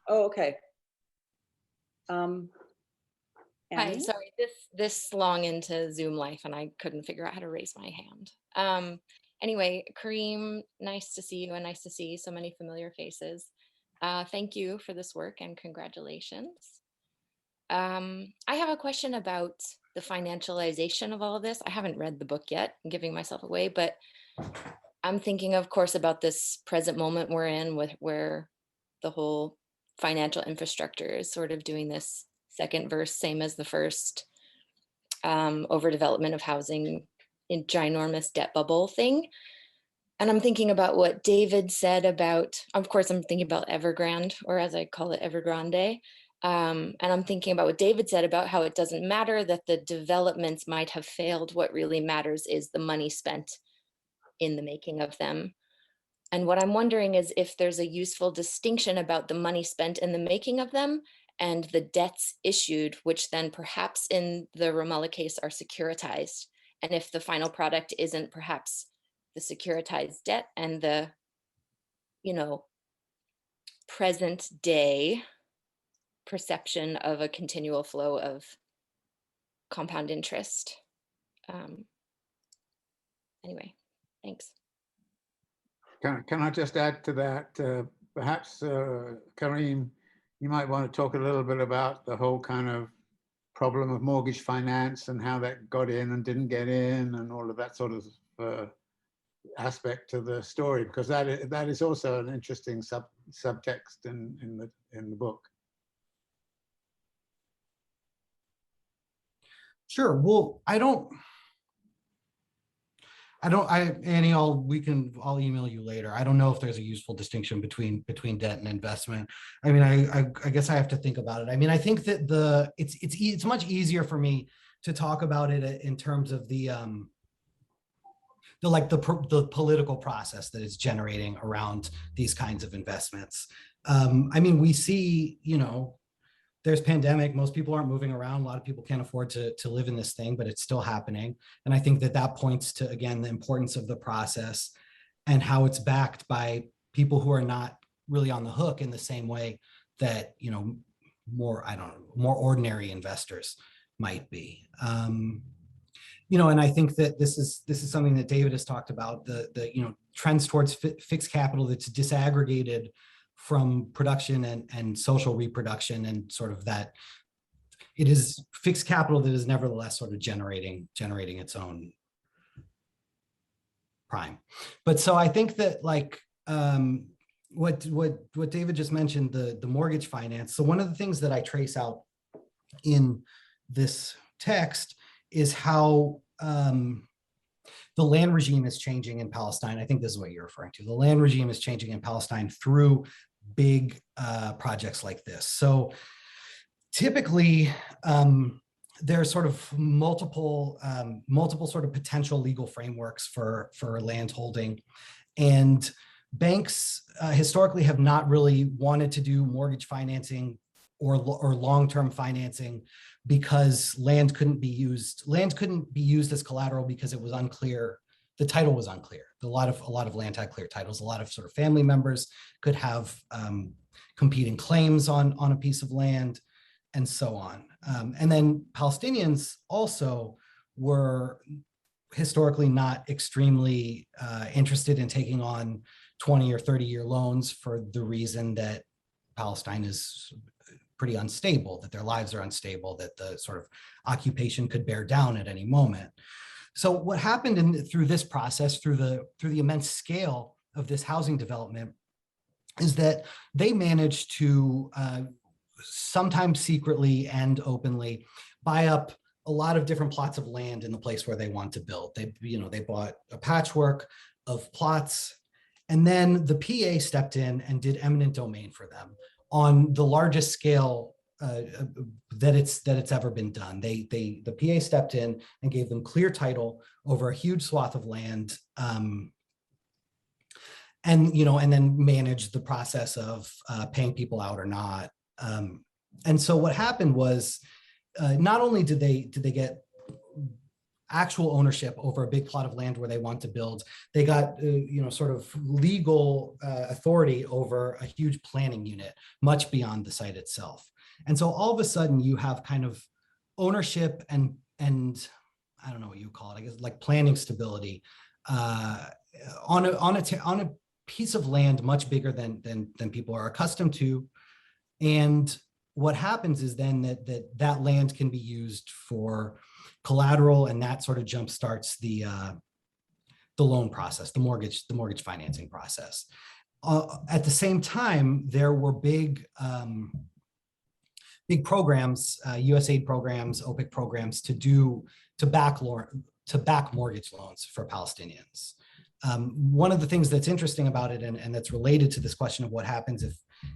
Oh, okay. Hi, Annie? sorry, this long into Zoom life, and I couldn't figure out how to raise my hand. Anyway, Kareem, nice to see you, and nice to see so many familiar faces. Thank you for this work, and congratulations. I have a question about the financialization of all of this. I haven't read the book yet, I'm giving myself away, but I'm thinking, of course, about this present moment we're in, where the whole financial infrastructure is sort of doing this second verse, same as the first, overdevelopment of housing in ginormous debt bubble thing. And I'm thinking about what David said about, of course, I'm thinking about Evergrande, or as I call it, Evergrande. And I'm thinking about what David said about how it doesn't matter that the developments might have failed. What really matters is the money spent in the making of them. And what I'm wondering is if there's a useful distinction about the money spent in the making of them and the debts issued, which then perhaps in the Ramallah case are securitized. And if the final product isn't perhaps the securitized debt and the, you know, present day perception of a continual flow of compound interest. Anyway, thanks. Can I just add to that? Perhaps, Kareem, you might want to talk a little bit about the whole kind of problem of mortgage finance and how that got in and didn't get in, and all of that sort of aspect to the story, because that is also an interesting subtext in the book. sure. Well, Annie, I'll email you later. I don't know if there's a useful distinction between debt and investment. I mean, I guess I have to think about it. I mean, I think that it's much easier for me to talk about it in terms of the political process that is generating around these kinds of investments. I mean, we see, you know, there's pandemic, most people aren't moving around. A lot of people can't afford to live in this thing, but it's still happening. And I think that points to, again, the importance of the process and how it's backed by people who are not really on the hook in the same way that, you know, I don't know, more ordinary investors might be. You know, and I think that this is something that David has talked about, the you know, trends towards fixed capital that's disaggregated from production and social reproduction, and sort of that it is fixed capital that is nevertheless sort of generating its own prime. But so I think that, like, what David just mentioned, the mortgage finance. So one of the things that I trace out in this text is how the land regime is changing in Palestine. I think this is what you're referring to. The land regime is changing in Palestine through big projects like this. So typically, there are sort of multiple sort of potential legal frameworks for land holding, and banks historically have not really wanted to do mortgage financing or long-term financing because land couldn't be used as collateral because it was unclear. The title was unclear. A lot of land had clear titles. A lot of sort of family members could have competing claims on a piece of land, and so on. And then Palestinians also were historically not extremely interested in taking on 20 or 30-year loans for the reason that Palestine is pretty unstable, that their lives are unstable, that the sort of occupation could bear down at any moment. So what happened through this process, through the immense scale of this housing development, is that they managed to sometimes secretly and openly buy up a lot of different plots of land in the place where they want to build. They bought a patchwork of plots, and then the PA stepped in and did eminent domain for them on the largest scale that it's ever been done. The PA stepped in and gave them clear title over a huge swath of land, and then managed the process of paying people out or not. And so what happened was, not only did they get actual ownership over a big plot of land where they want to build, they got sort of legal authority over a huge planning unit, much beyond the site itself. And so all of a sudden you have kind of ownership and I don't know what you call it, I guess, like planning stability on a piece of land much bigger than people are accustomed to. And what happens is then that land can be used for collateral, and that sort of jumpstarts the loan process, the mortgage financing process. At the same time, there were big programs, USAID programs, OPIC programs to back mortgage loans for Palestinians. One of the things that's interesting about it, and that's related to this question of what happens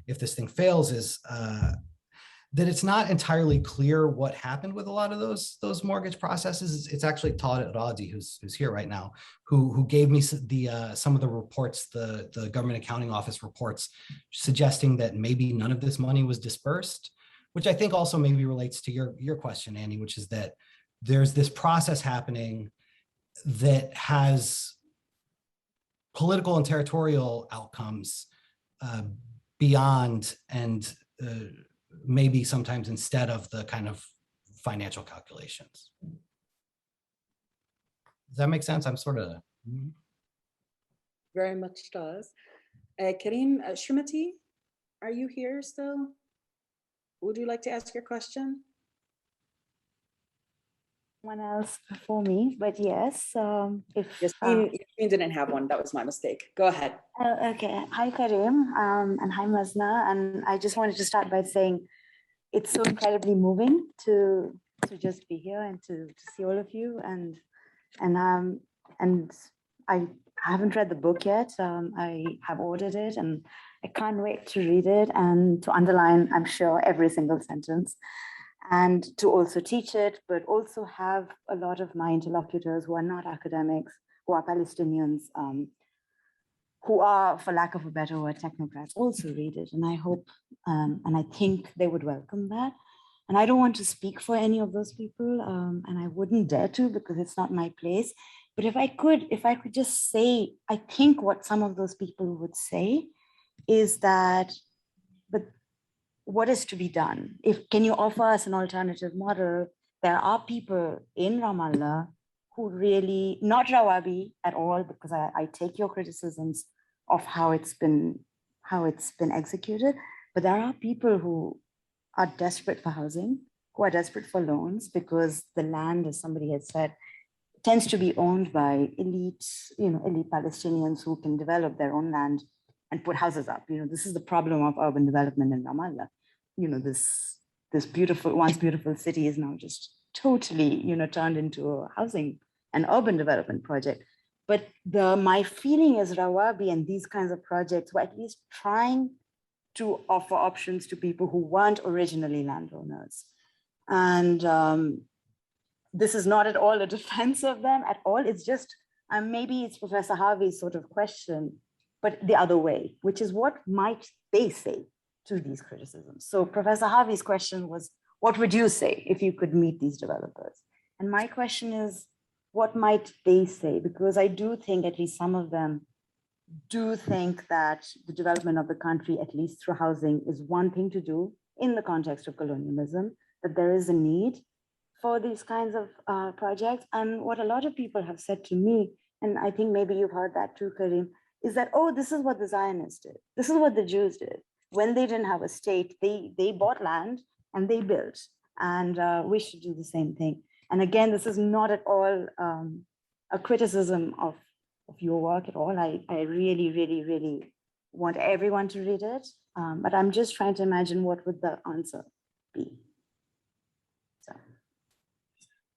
if this thing fails, is that it's not entirely clear what happened with a lot of those mortgage processes. It's actually Todd Adadi, who's here right now, who gave me some of the reports, the government accounting office reports, suggesting that maybe none of this money was dispersed, which I think also maybe relates to your question, Andy, which is that there's this process happening that has political and territorial outcomes beyond and maybe sometimes instead of the kind of financial calculations. Does that make sense? I'm sort of... Very much does. Kareem, Sreemati, are you here still? Would you like to ask your question? One else before me, but yes, if Yasmin didn't have one, that was my mistake. Go ahead. Okay. Hi, Kareem, and hi, Mezna. And I just wanted to start by saying it's so incredibly moving to just be here and to see all of you. And I haven't read the book yet. I have ordered it, and I can't wait to read it and to underline, I'm sure, every single sentence, and to also teach it, but also have a lot of my interlocutors who are not academics, who are Palestinians, who are, for lack of a better word, technocrats, also read it. And I hope, and I think they would welcome that. And I don't want to speak for any of those people, and I wouldn't dare to, because it's not my place. But if I could just say, I think what some of those people would say is that, but what is to be done? Can you offer us an alternative model? There are people in Ramallah who really, not Rawabi at all, because I take your criticisms of how it's been executed, but there are people who are desperate for housing, who are desperate for loans, because the land, as somebody had said, tends to be owned by elite Palestinians who can develop their own land and put houses up. This is the problem of urban development in Ramallah. This beautiful, once beautiful city is now just totally, turned into a housing and urban development project. But my feeling is Rawabi and these kinds of projects were at least trying to offer options to people who weren't originally landowners. And this is not at all a defense of them at all. It's just, maybe it's Professor Harvey's sort of question, but the other way, which is what might they say to these criticisms? So Professor Harvey's question was, what would you say if you could meet these developers? And my question is, what might they say? Because I do think at least some of them do think that the development of the country, at least through housing, is one thing to do in the context of colonialism, that there is a need for these kinds of projects. And what a lot of people have said to me, and I think maybe you've heard that too, Kareem, is that, oh, this is what the Zionists did. This is what the Jews did. When they didn't have a state, they bought land and they built. And we should do the same thing. And again, this is not at all a criticism of your work at all. I really, really, really want everyone to read it. But I'm just trying to imagine what would the answer be. So.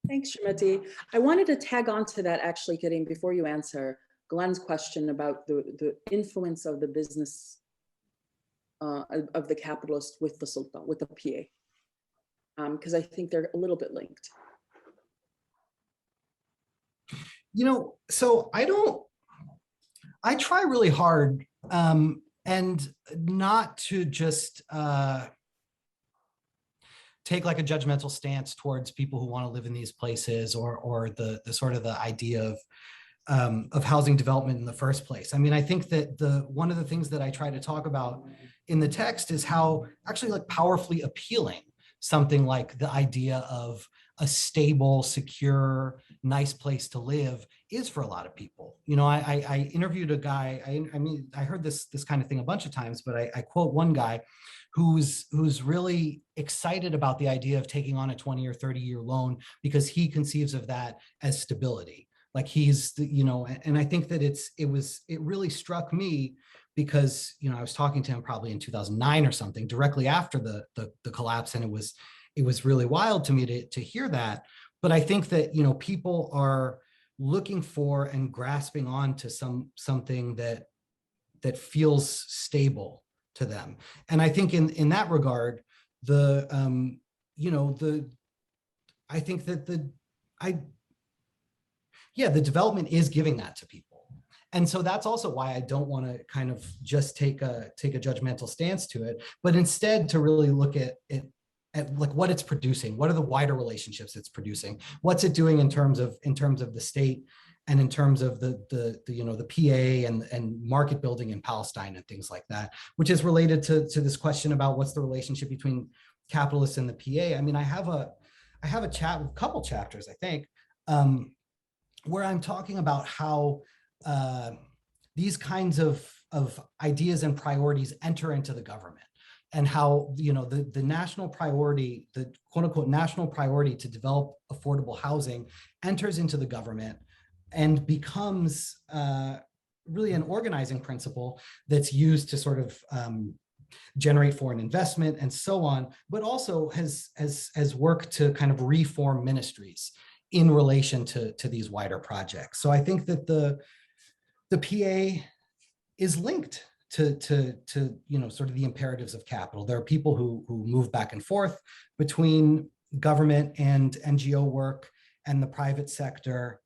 Thanks, Sreemati. I wanted to tag on to that actually, Kareem, before you answer Glenn's question about the influence of the business of the capitalist with the Sultan, with the PA, because I think they're a little bit linked. So I try really hard and not to just take like a judgmental stance towards people who want to live in these places or the sort of the idea of housing development in the first place. I mean, I think that one of the things that I try to talk about in the text is how actually like powerfully appealing something like the idea of a stable, secure, nice place to live is for a lot of people. I interviewed a guy, I heard this kind of thing a bunch of times, but I quote one guy who's really excited about the idea of taking on a 20 or 30-year loan because he conceives of that as stability. Like and I think that it really struck me because, I was talking to him probably in 2009 or something, directly after the collapse. And it was really wild to me to hear that. But I think that, people are looking for and grasping on to something that feels stable to them. And I think in that regard, I think that the development is giving that to people. And so that's also why I don't want to kind of just take a judgmental stance to it, but instead to really look at like what it's producing. What are the wider relationships it's producing? What's it doing in terms of the state and in terms of the PA and market building in Palestine and things like that, which is related to this question about what's the relationship between capitalists and the PA. I mean, I have a couple chapters, I think, where I'm talking about how these kinds of ideas and priorities enter into the government, and how the national priority, the quote unquote national priority to develop affordable housing enters into the government and becomes really an organizing principle that's used to sort of generate foreign investment and so on, but also has worked to kind of reform ministries in relation to these wider projects. So I think that the PA is linked to sort of the imperatives of capital. There are people who move back and forth between government and NGO work and the private sector.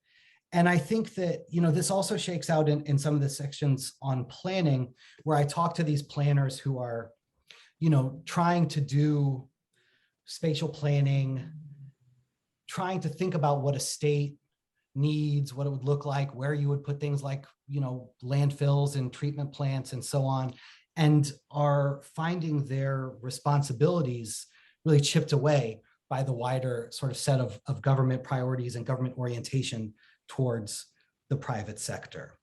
And I think that, this also shakes out in some of the sections on planning, where I talk to these planners who are, trying to do spatial planning, trying to think about what a state needs, what it would look like, where you would put things like, landfills and treatment plants and so on. and are finding their responsibilities really chipped away by the wider sort of set of government priorities and government orientation towards the private sector.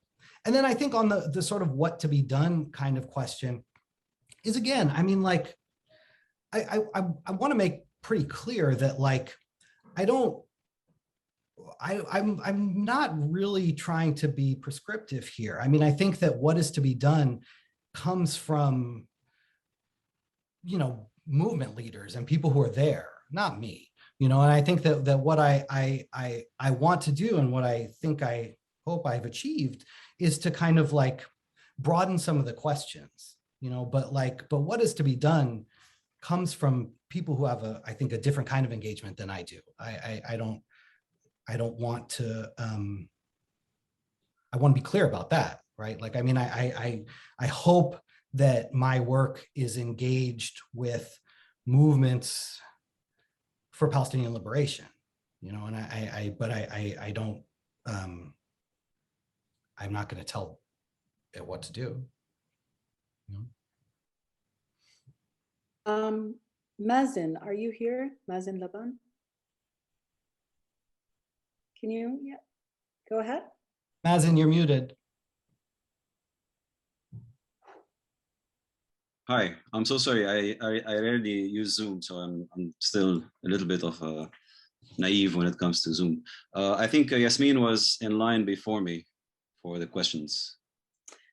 And then I think on the sort of what to be done kind of question is, again, I mean, like, I want to make pretty clear that, like, I'm not really trying to be prescriptive here. I mean, I think that what is to be done comes from, you know, movement leaders and people who are there, not me, you know. And I think that what I want to do, and what I think I hope I've achieved, is to kind of like broaden some of the questions, you know, but what is to be done comes from people who have I think a different kind of engagement than I do. I don't want to, I want to be clear about that, right? Like, I mean, I hope that my work is engaged with movements for Palestinian liberation, you know, and I don't, I'm not going to tell it what to do. You know? Mazen, are you here? Mazen Laban? Can you, yeah, go ahead. Mazen, you're muted. Hi, I'm so sorry. I rarely use Zoom, so I'm still a little bit of naive when it comes to Zoom. I think Yasmin was in line before me for the questions.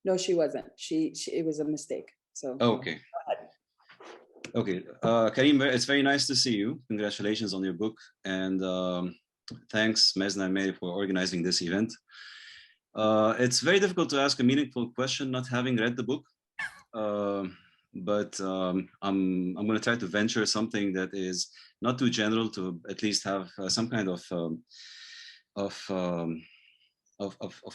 No, she wasn't. It was a mistake. So. Okay. Okay, Kareem, it's very nice to see you. Congratulations on your book, and thanks, Mezna and Mary, for organizing this event. It's very difficult to ask a meaningful question not having read the book, but I'm going to try to venture something that is not too general, to at least have some kind of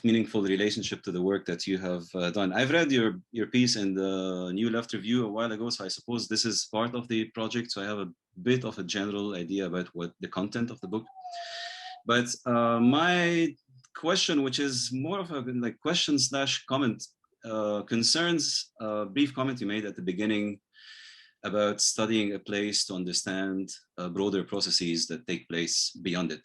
meaningful relationship to the work that you have done. I've read your piece in the New Left Review a while ago, so I suppose this is part of the project. So I have a bit of a general idea about what the content of the book. But my question, which is more of a like question / comment, concerns a brief comment you made at the beginning about studying a place to understand broader processes that take place beyond it.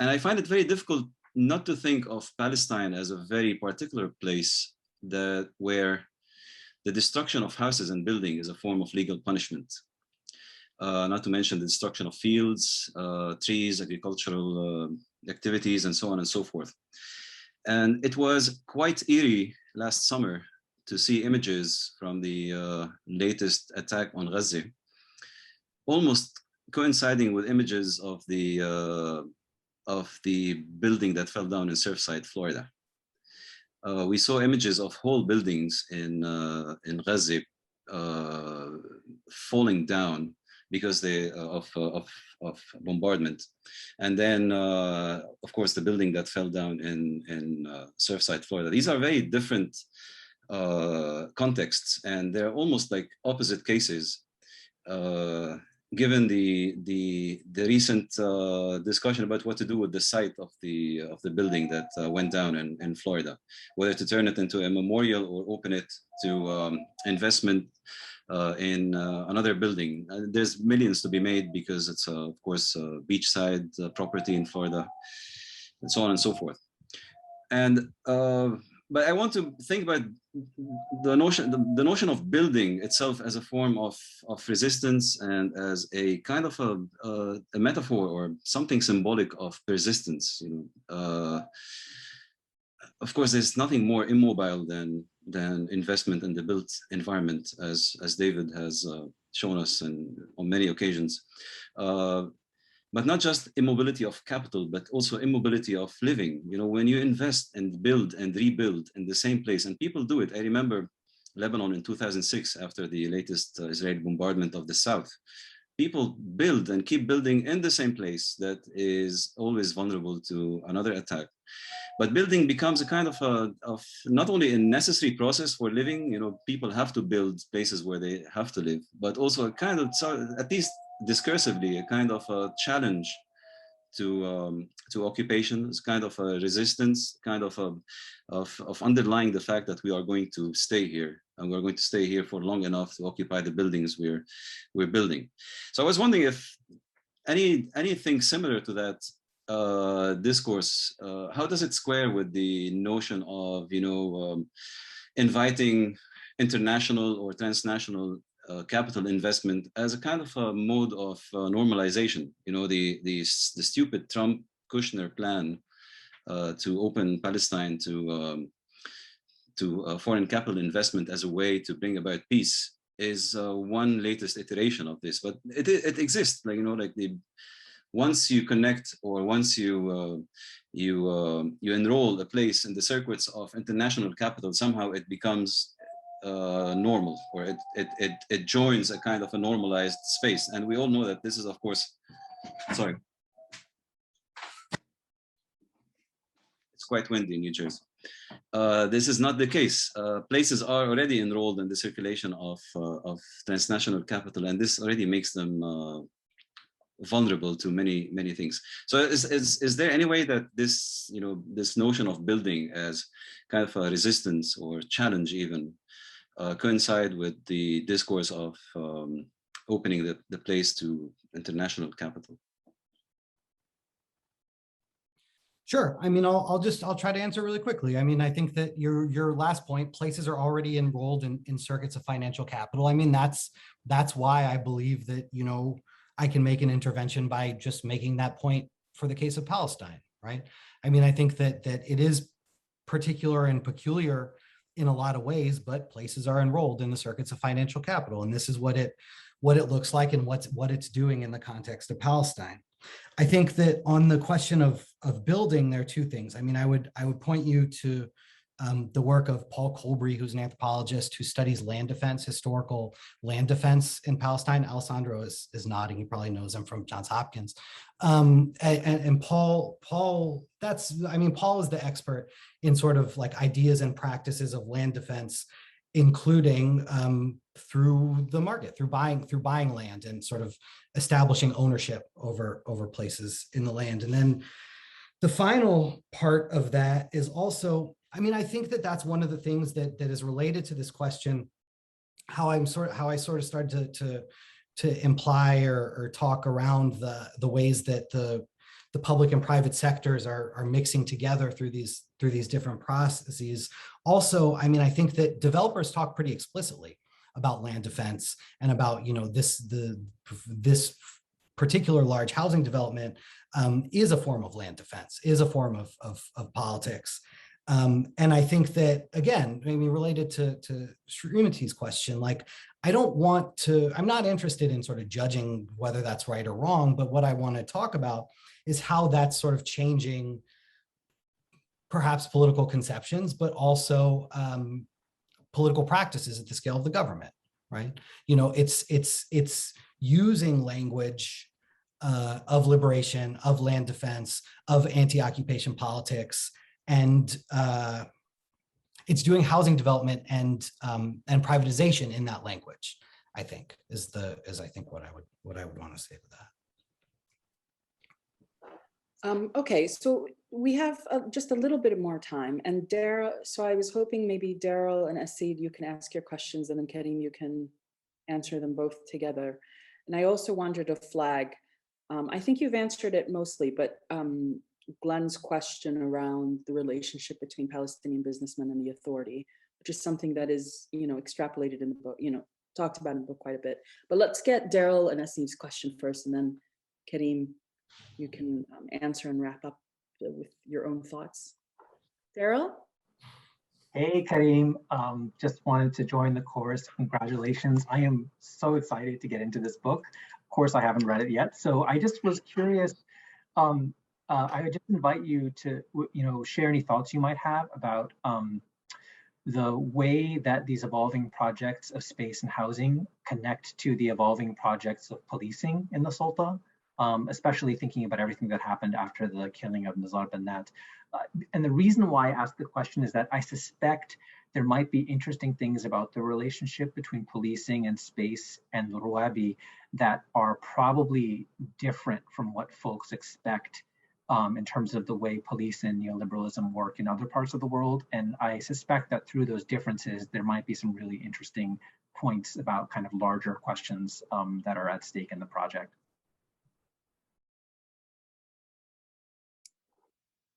And I find it very difficult not to think of Palestine as a very particular place where the destruction of houses and buildings is a form of legal punishment. Not to mention the destruction of fields, trees, agricultural activities, and so on and so forth. And it was quite eerie last summer to see images from the latest attack on Gaza, almost coinciding with images of the building that fell down in Surfside, Florida. We saw images of whole buildings in Gaza falling down because of bombardment. And then, of course, the building that fell down in Surfside, Florida. These are very different contexts, and they're almost like opposite cases. Given the recent discussion about what to do with the site of the building that went down in Florida, whether to turn it into a memorial or open it to investment in another building. There's millions to be made because it's of course beachside property in Florida, and so on and so forth. And but I want to think about the notion of building itself as a form of resistance and as a kind of a metaphor or something symbolic of persistence. You know, of course, there's nothing more immobile than investment in the built environment, as David has shown us on many occasions. But not just immobility of capital, but also immobility of living. You know, when you invest and build and rebuild in the same place, and people do it. I remember Lebanon in 2006, after the latest Israeli bombardment of the south. People build and keep building in the same place that is always vulnerable to another attack. But building becomes a kind of not only a necessary process for living, you know, people have to build places where they have to live, but also a kind of, at least discursively, a kind of a challenge to occupation. It's kind of a resistance, kind of underlying the fact that we are going to stay here, and we're going to stay here for long enough to occupy the buildings we're building. So I was wondering if anything similar to that discourse, how does it square with the notion of, you know, inviting international or transnational capital investment as a kind of a mode of normalization? You know, the stupid Trump-Kushner plan to open Palestine to foreign capital investment as a way to bring about peace is one latest iteration of this, but it exists. Like, you know, like once you connect, or once you enroll a place in the circuits of international capital, somehow it becomes normal, or it joins a kind of a normalized space. And we all know that this is, of course, sorry, it's quite windy in New Jersey. This is not the case. Places are already enrolled in the circulation of transnational capital, and this already makes them vulnerable to many things. So is there any way that this, you know, this notion of building as kind of a resistance or challenge even coincide with the discourse of opening the place to international capital? Sure. I mean, I'll try to answer really quickly. I mean, I think that your last point, places are already enrolled in circuits of financial capital. I mean, that's why I believe that, you know, I can make an intervention by just making that point for the case of Palestine, right? I mean, I think that it is particular and peculiar in a lot of ways, but places are enrolled in the circuits of financial capital, and this is what it looks like and what it's doing in the context of Palestine. I think that on the question of building, there are two things. I mean, I would point you to the work of Paul Colbury, who's an anthropologist who studies land defense, historical land defense in Palestine. Alessandro is nodding. He probably knows him from Johns Hopkins. And Paul, Paul is the expert in sort of like ideas and practices of land defense, including through the market, through buying land and sort of establishing ownership over places in the land. And then the final part of that is also, I mean, I think that that's one of the things that is related to this question, how I sort of started to imply or talk around the ways that the public and private sectors are mixing together through these different processes. Also, I mean, I think that developers talk pretty explicitly about land defense and about, you know, this particular large housing development is a form of land defense, is a form of politics. And I think that, again, maybe related to Sreemati's question, like, I'm not interested in sort of judging whether that's right or wrong, but what I want to talk about is how that's sort of changing perhaps political conceptions, but also political practices at the scale of the government, right? You know, it's using language of liberation, of land defense, of anti-occupation politics, and it's doing housing development and privatization in that language, I think, is I think what I would want to say to that. Okay, so we have just a little bit more time, and Daryl, so I was hoping maybe Daryl and Asid, you can ask your questions, and then Kareem, you can answer them both together. And I also wanted to flag, I think you've answered it mostly, but Glenn's question around the relationship between Palestinian businessmen and the authority, which is something that is, you know, extrapolated in the book, you know, talked about in the book quite a bit. But let's get Daryl and Asid's question first, and then Kareem, you can answer and wrap up with your own thoughts. Daryl? Hey, Kareem. Just wanted to join the chorus. Congratulations. I am so excited to get into this book. Of course, I haven't read it yet. So I just was curious. I would just invite you to, you know, share any thoughts you might have about the way that these evolving projects of space and housing connect to the evolving projects of policing in the Sultan. Especially thinking about everything that happened after the killing of Nizar bin Nat. And the reason why I asked the question is that I suspect there might be interesting things about the relationship between policing and space and Rabi that are probably different from what folks expect in terms of the way police and neoliberalism work in other parts of the world. And I suspect that through those differences, there might be some really interesting points about kind of larger questions that are at stake in the project.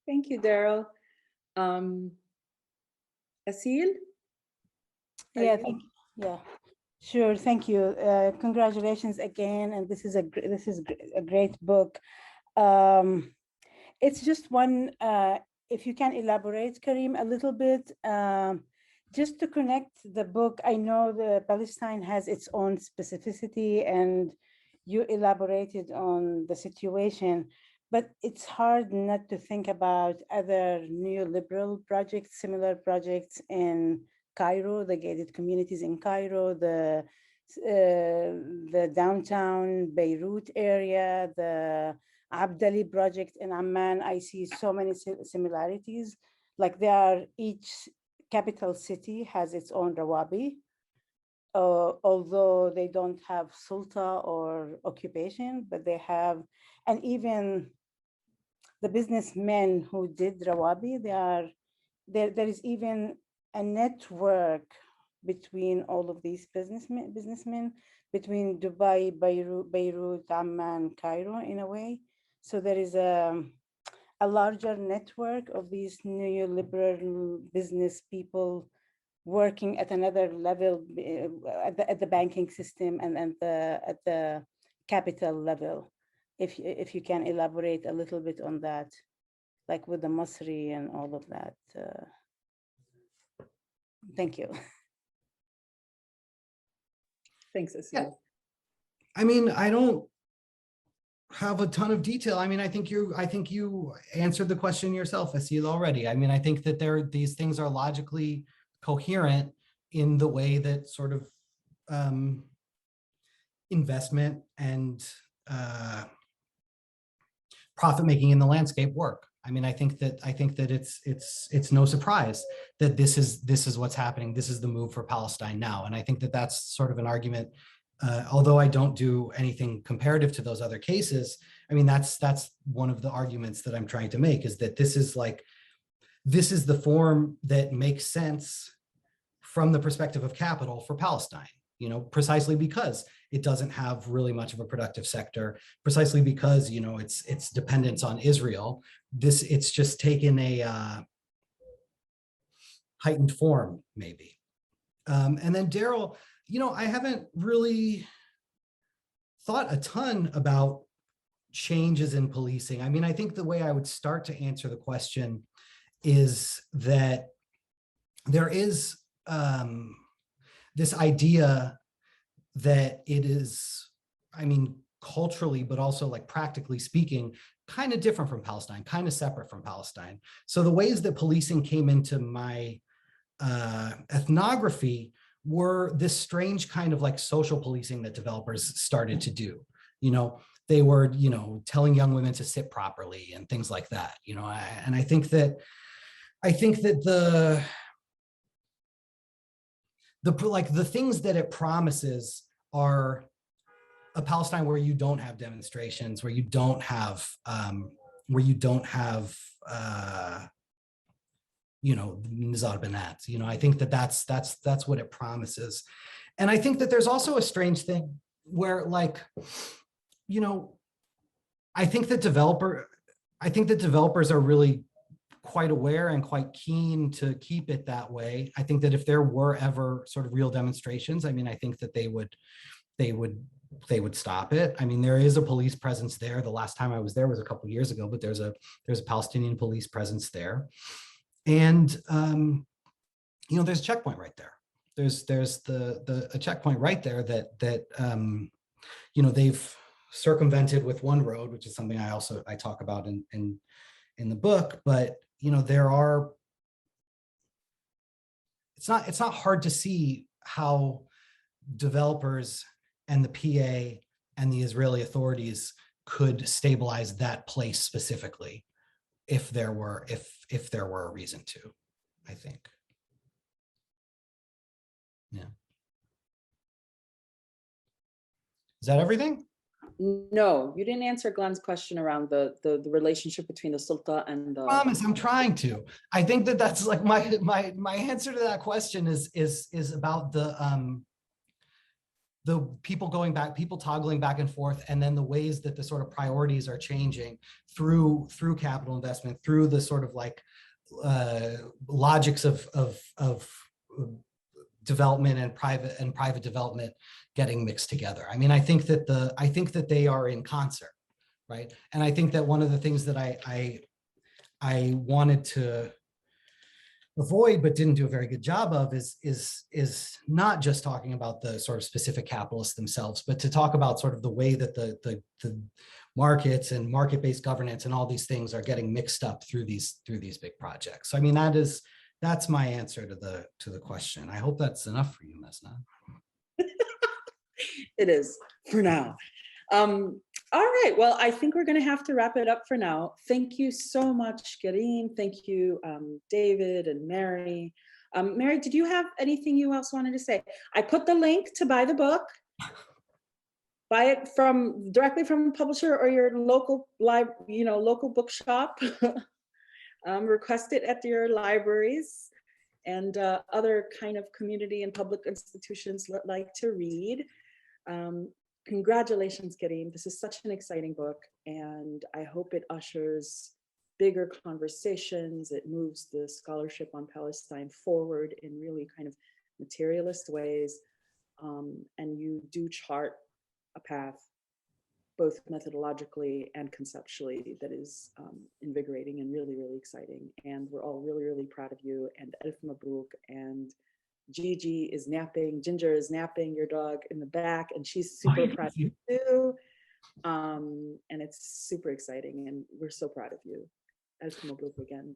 Thank you, Daryl. Asil? Yeah, yeah, sure. Thank you. Congratulations again, and this is a great book. It's just one. If you can elaborate, Kareem, a little bit, just to connect the book. I know the Palestine has its own specificity, and you elaborated on the situation. But it's hard not to think about other neoliberal projects, similar projects in Cairo, the gated communities in Cairo, the downtown Beirut area, the Abdali project in Amman. I see so many similarities. Like each capital city has its own Rawabi, although they don't have sulta or occupation, but they have, and even the businessmen who did Rawabi, there is even a network between all of these businessmen between Dubai, Beirut, Amman, Cairo, in a way. So there is a larger network of these neoliberal business people working at another level at the banking system and at the capital level. If you can elaborate a little bit on that, like with the Masri and all of that. Thank you. Thanks, Asil. Yeah. I mean, I don't have a ton of detail. I mean, I think you answered the question yourself, Asil, already. I mean, I think that these things are logically coherent in the way that sort of investment and profit making in the landscape work. I mean, I think that it's no surprise that this is what's happening. This is the move for Palestine now, and I think that that's sort of an argument. Although I don't do anything comparative to those other cases, I mean, that's one of the arguments that I'm trying to make, is that this is the form that makes sense from the perspective of capital for Palestine, you know, precisely because it doesn't have really much of a productive sector, precisely because, you know, its dependence on Israel. It's just taken a heightened form, maybe. And then Daryl, you know, I haven't really thought a ton about changes in policing. I mean, I think the way I would start to answer the question is that there is this idea that it is, I mean, culturally, but also like practically speaking, kind of different from Palestine, kind of separate from Palestine. So the ways that policing came into my ethnography were this strange kind of like social policing that developers started to do. You know, they were, you know, telling young women to sit properly and things like that, you know, and I think that the things that it promises are a Palestine where you don't have demonstrations, where you don't have you know, Nizar Banat. You know, I think that that's what it promises. And I think that there's also a strange thing where, like, you know, I think that developers are really quite aware and quite keen to keep it that way. I think that if there were ever sort of real demonstrations, I mean, I think that they would stop it. I mean, there is a police presence there. The last time I was there was a couple of years ago, but there's a Palestinian police presence there. And, you know, there's a checkpoint right there. There's a checkpoint right there that you know, they've circumvented with one road, which is something I talk about in the book. But, you know, it's not hard to see how developers and the PA and the Israeli authorities could stabilize that place specifically if there were a reason to, I think. Yeah. Is that everything? No, you didn't answer Glenn's question around the relationship between the Sulta and the. Promise, I'm trying to. I think that that's like my answer to that question is about the people going back, people toggling back and forth, and then the ways that the sort of priorities are changing through capital investment, through the sort of like logics of development and private development getting mixed together. I mean, I think that they are in concert, right? And I think that one of the things that I wanted to avoid but didn't do a very good job of is not just talking about the sort of specific capitalists themselves, but to talk about sort of the way that the markets and market-based governance and all these things are getting mixed up through these big projects. So I mean, that's my answer to the question. I hope that's enough for you, Mezna. It is for now. All right, well, I think we're going to have to wrap it up for now. Thank you so much, Kareem. Thank you, David and Mary. Mary, did you have anything you else wanted to say? I put the link to buy the book. Buy it directly from a publisher or your local local bookshop. Request it at your libraries and other kind of community and public institutions that like to read. Congratulations, Kareem. This is such an exciting book, and I hope it ushers bigger conversations. It moves the scholarship on Palestine forward in really kind of materialist ways, and you do chart a path, both methodologically and conceptually, that is invigorating and really, really exciting. And we're all really, really proud of you. And Elf Mabruk, and Gigi is napping, Ginger is napping, your dog in the back, and she's super proud of you too. And it's super exciting, and we're so proud of you. Elf Mabruk again.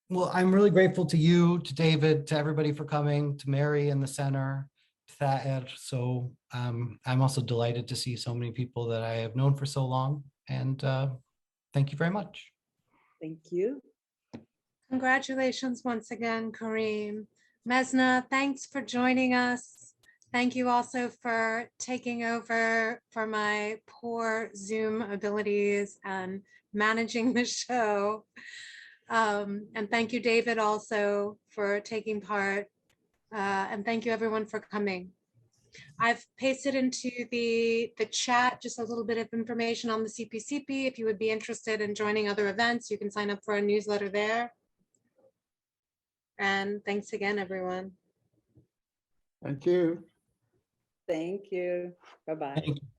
Well, I'm really grateful to you, to David, to everybody for coming, to Mary in the center, to Fayyad. So I'm also delighted to see so many people that I have known for so long. And thank you very much. Thank you. Congratulations once again, Kareem. Mezna, thanks for joining us. Thank you also for taking over for my poor Zoom abilities and managing the show. And thank you, David, also for taking part. And thank you everyone for coming. I've pasted into the chat just a little bit of information on the CPCP. If you would be interested in joining other events, you can sign up for a newsletter there. And thanks again, everyone. Thank you. Thank you. Bye-bye. Thank you.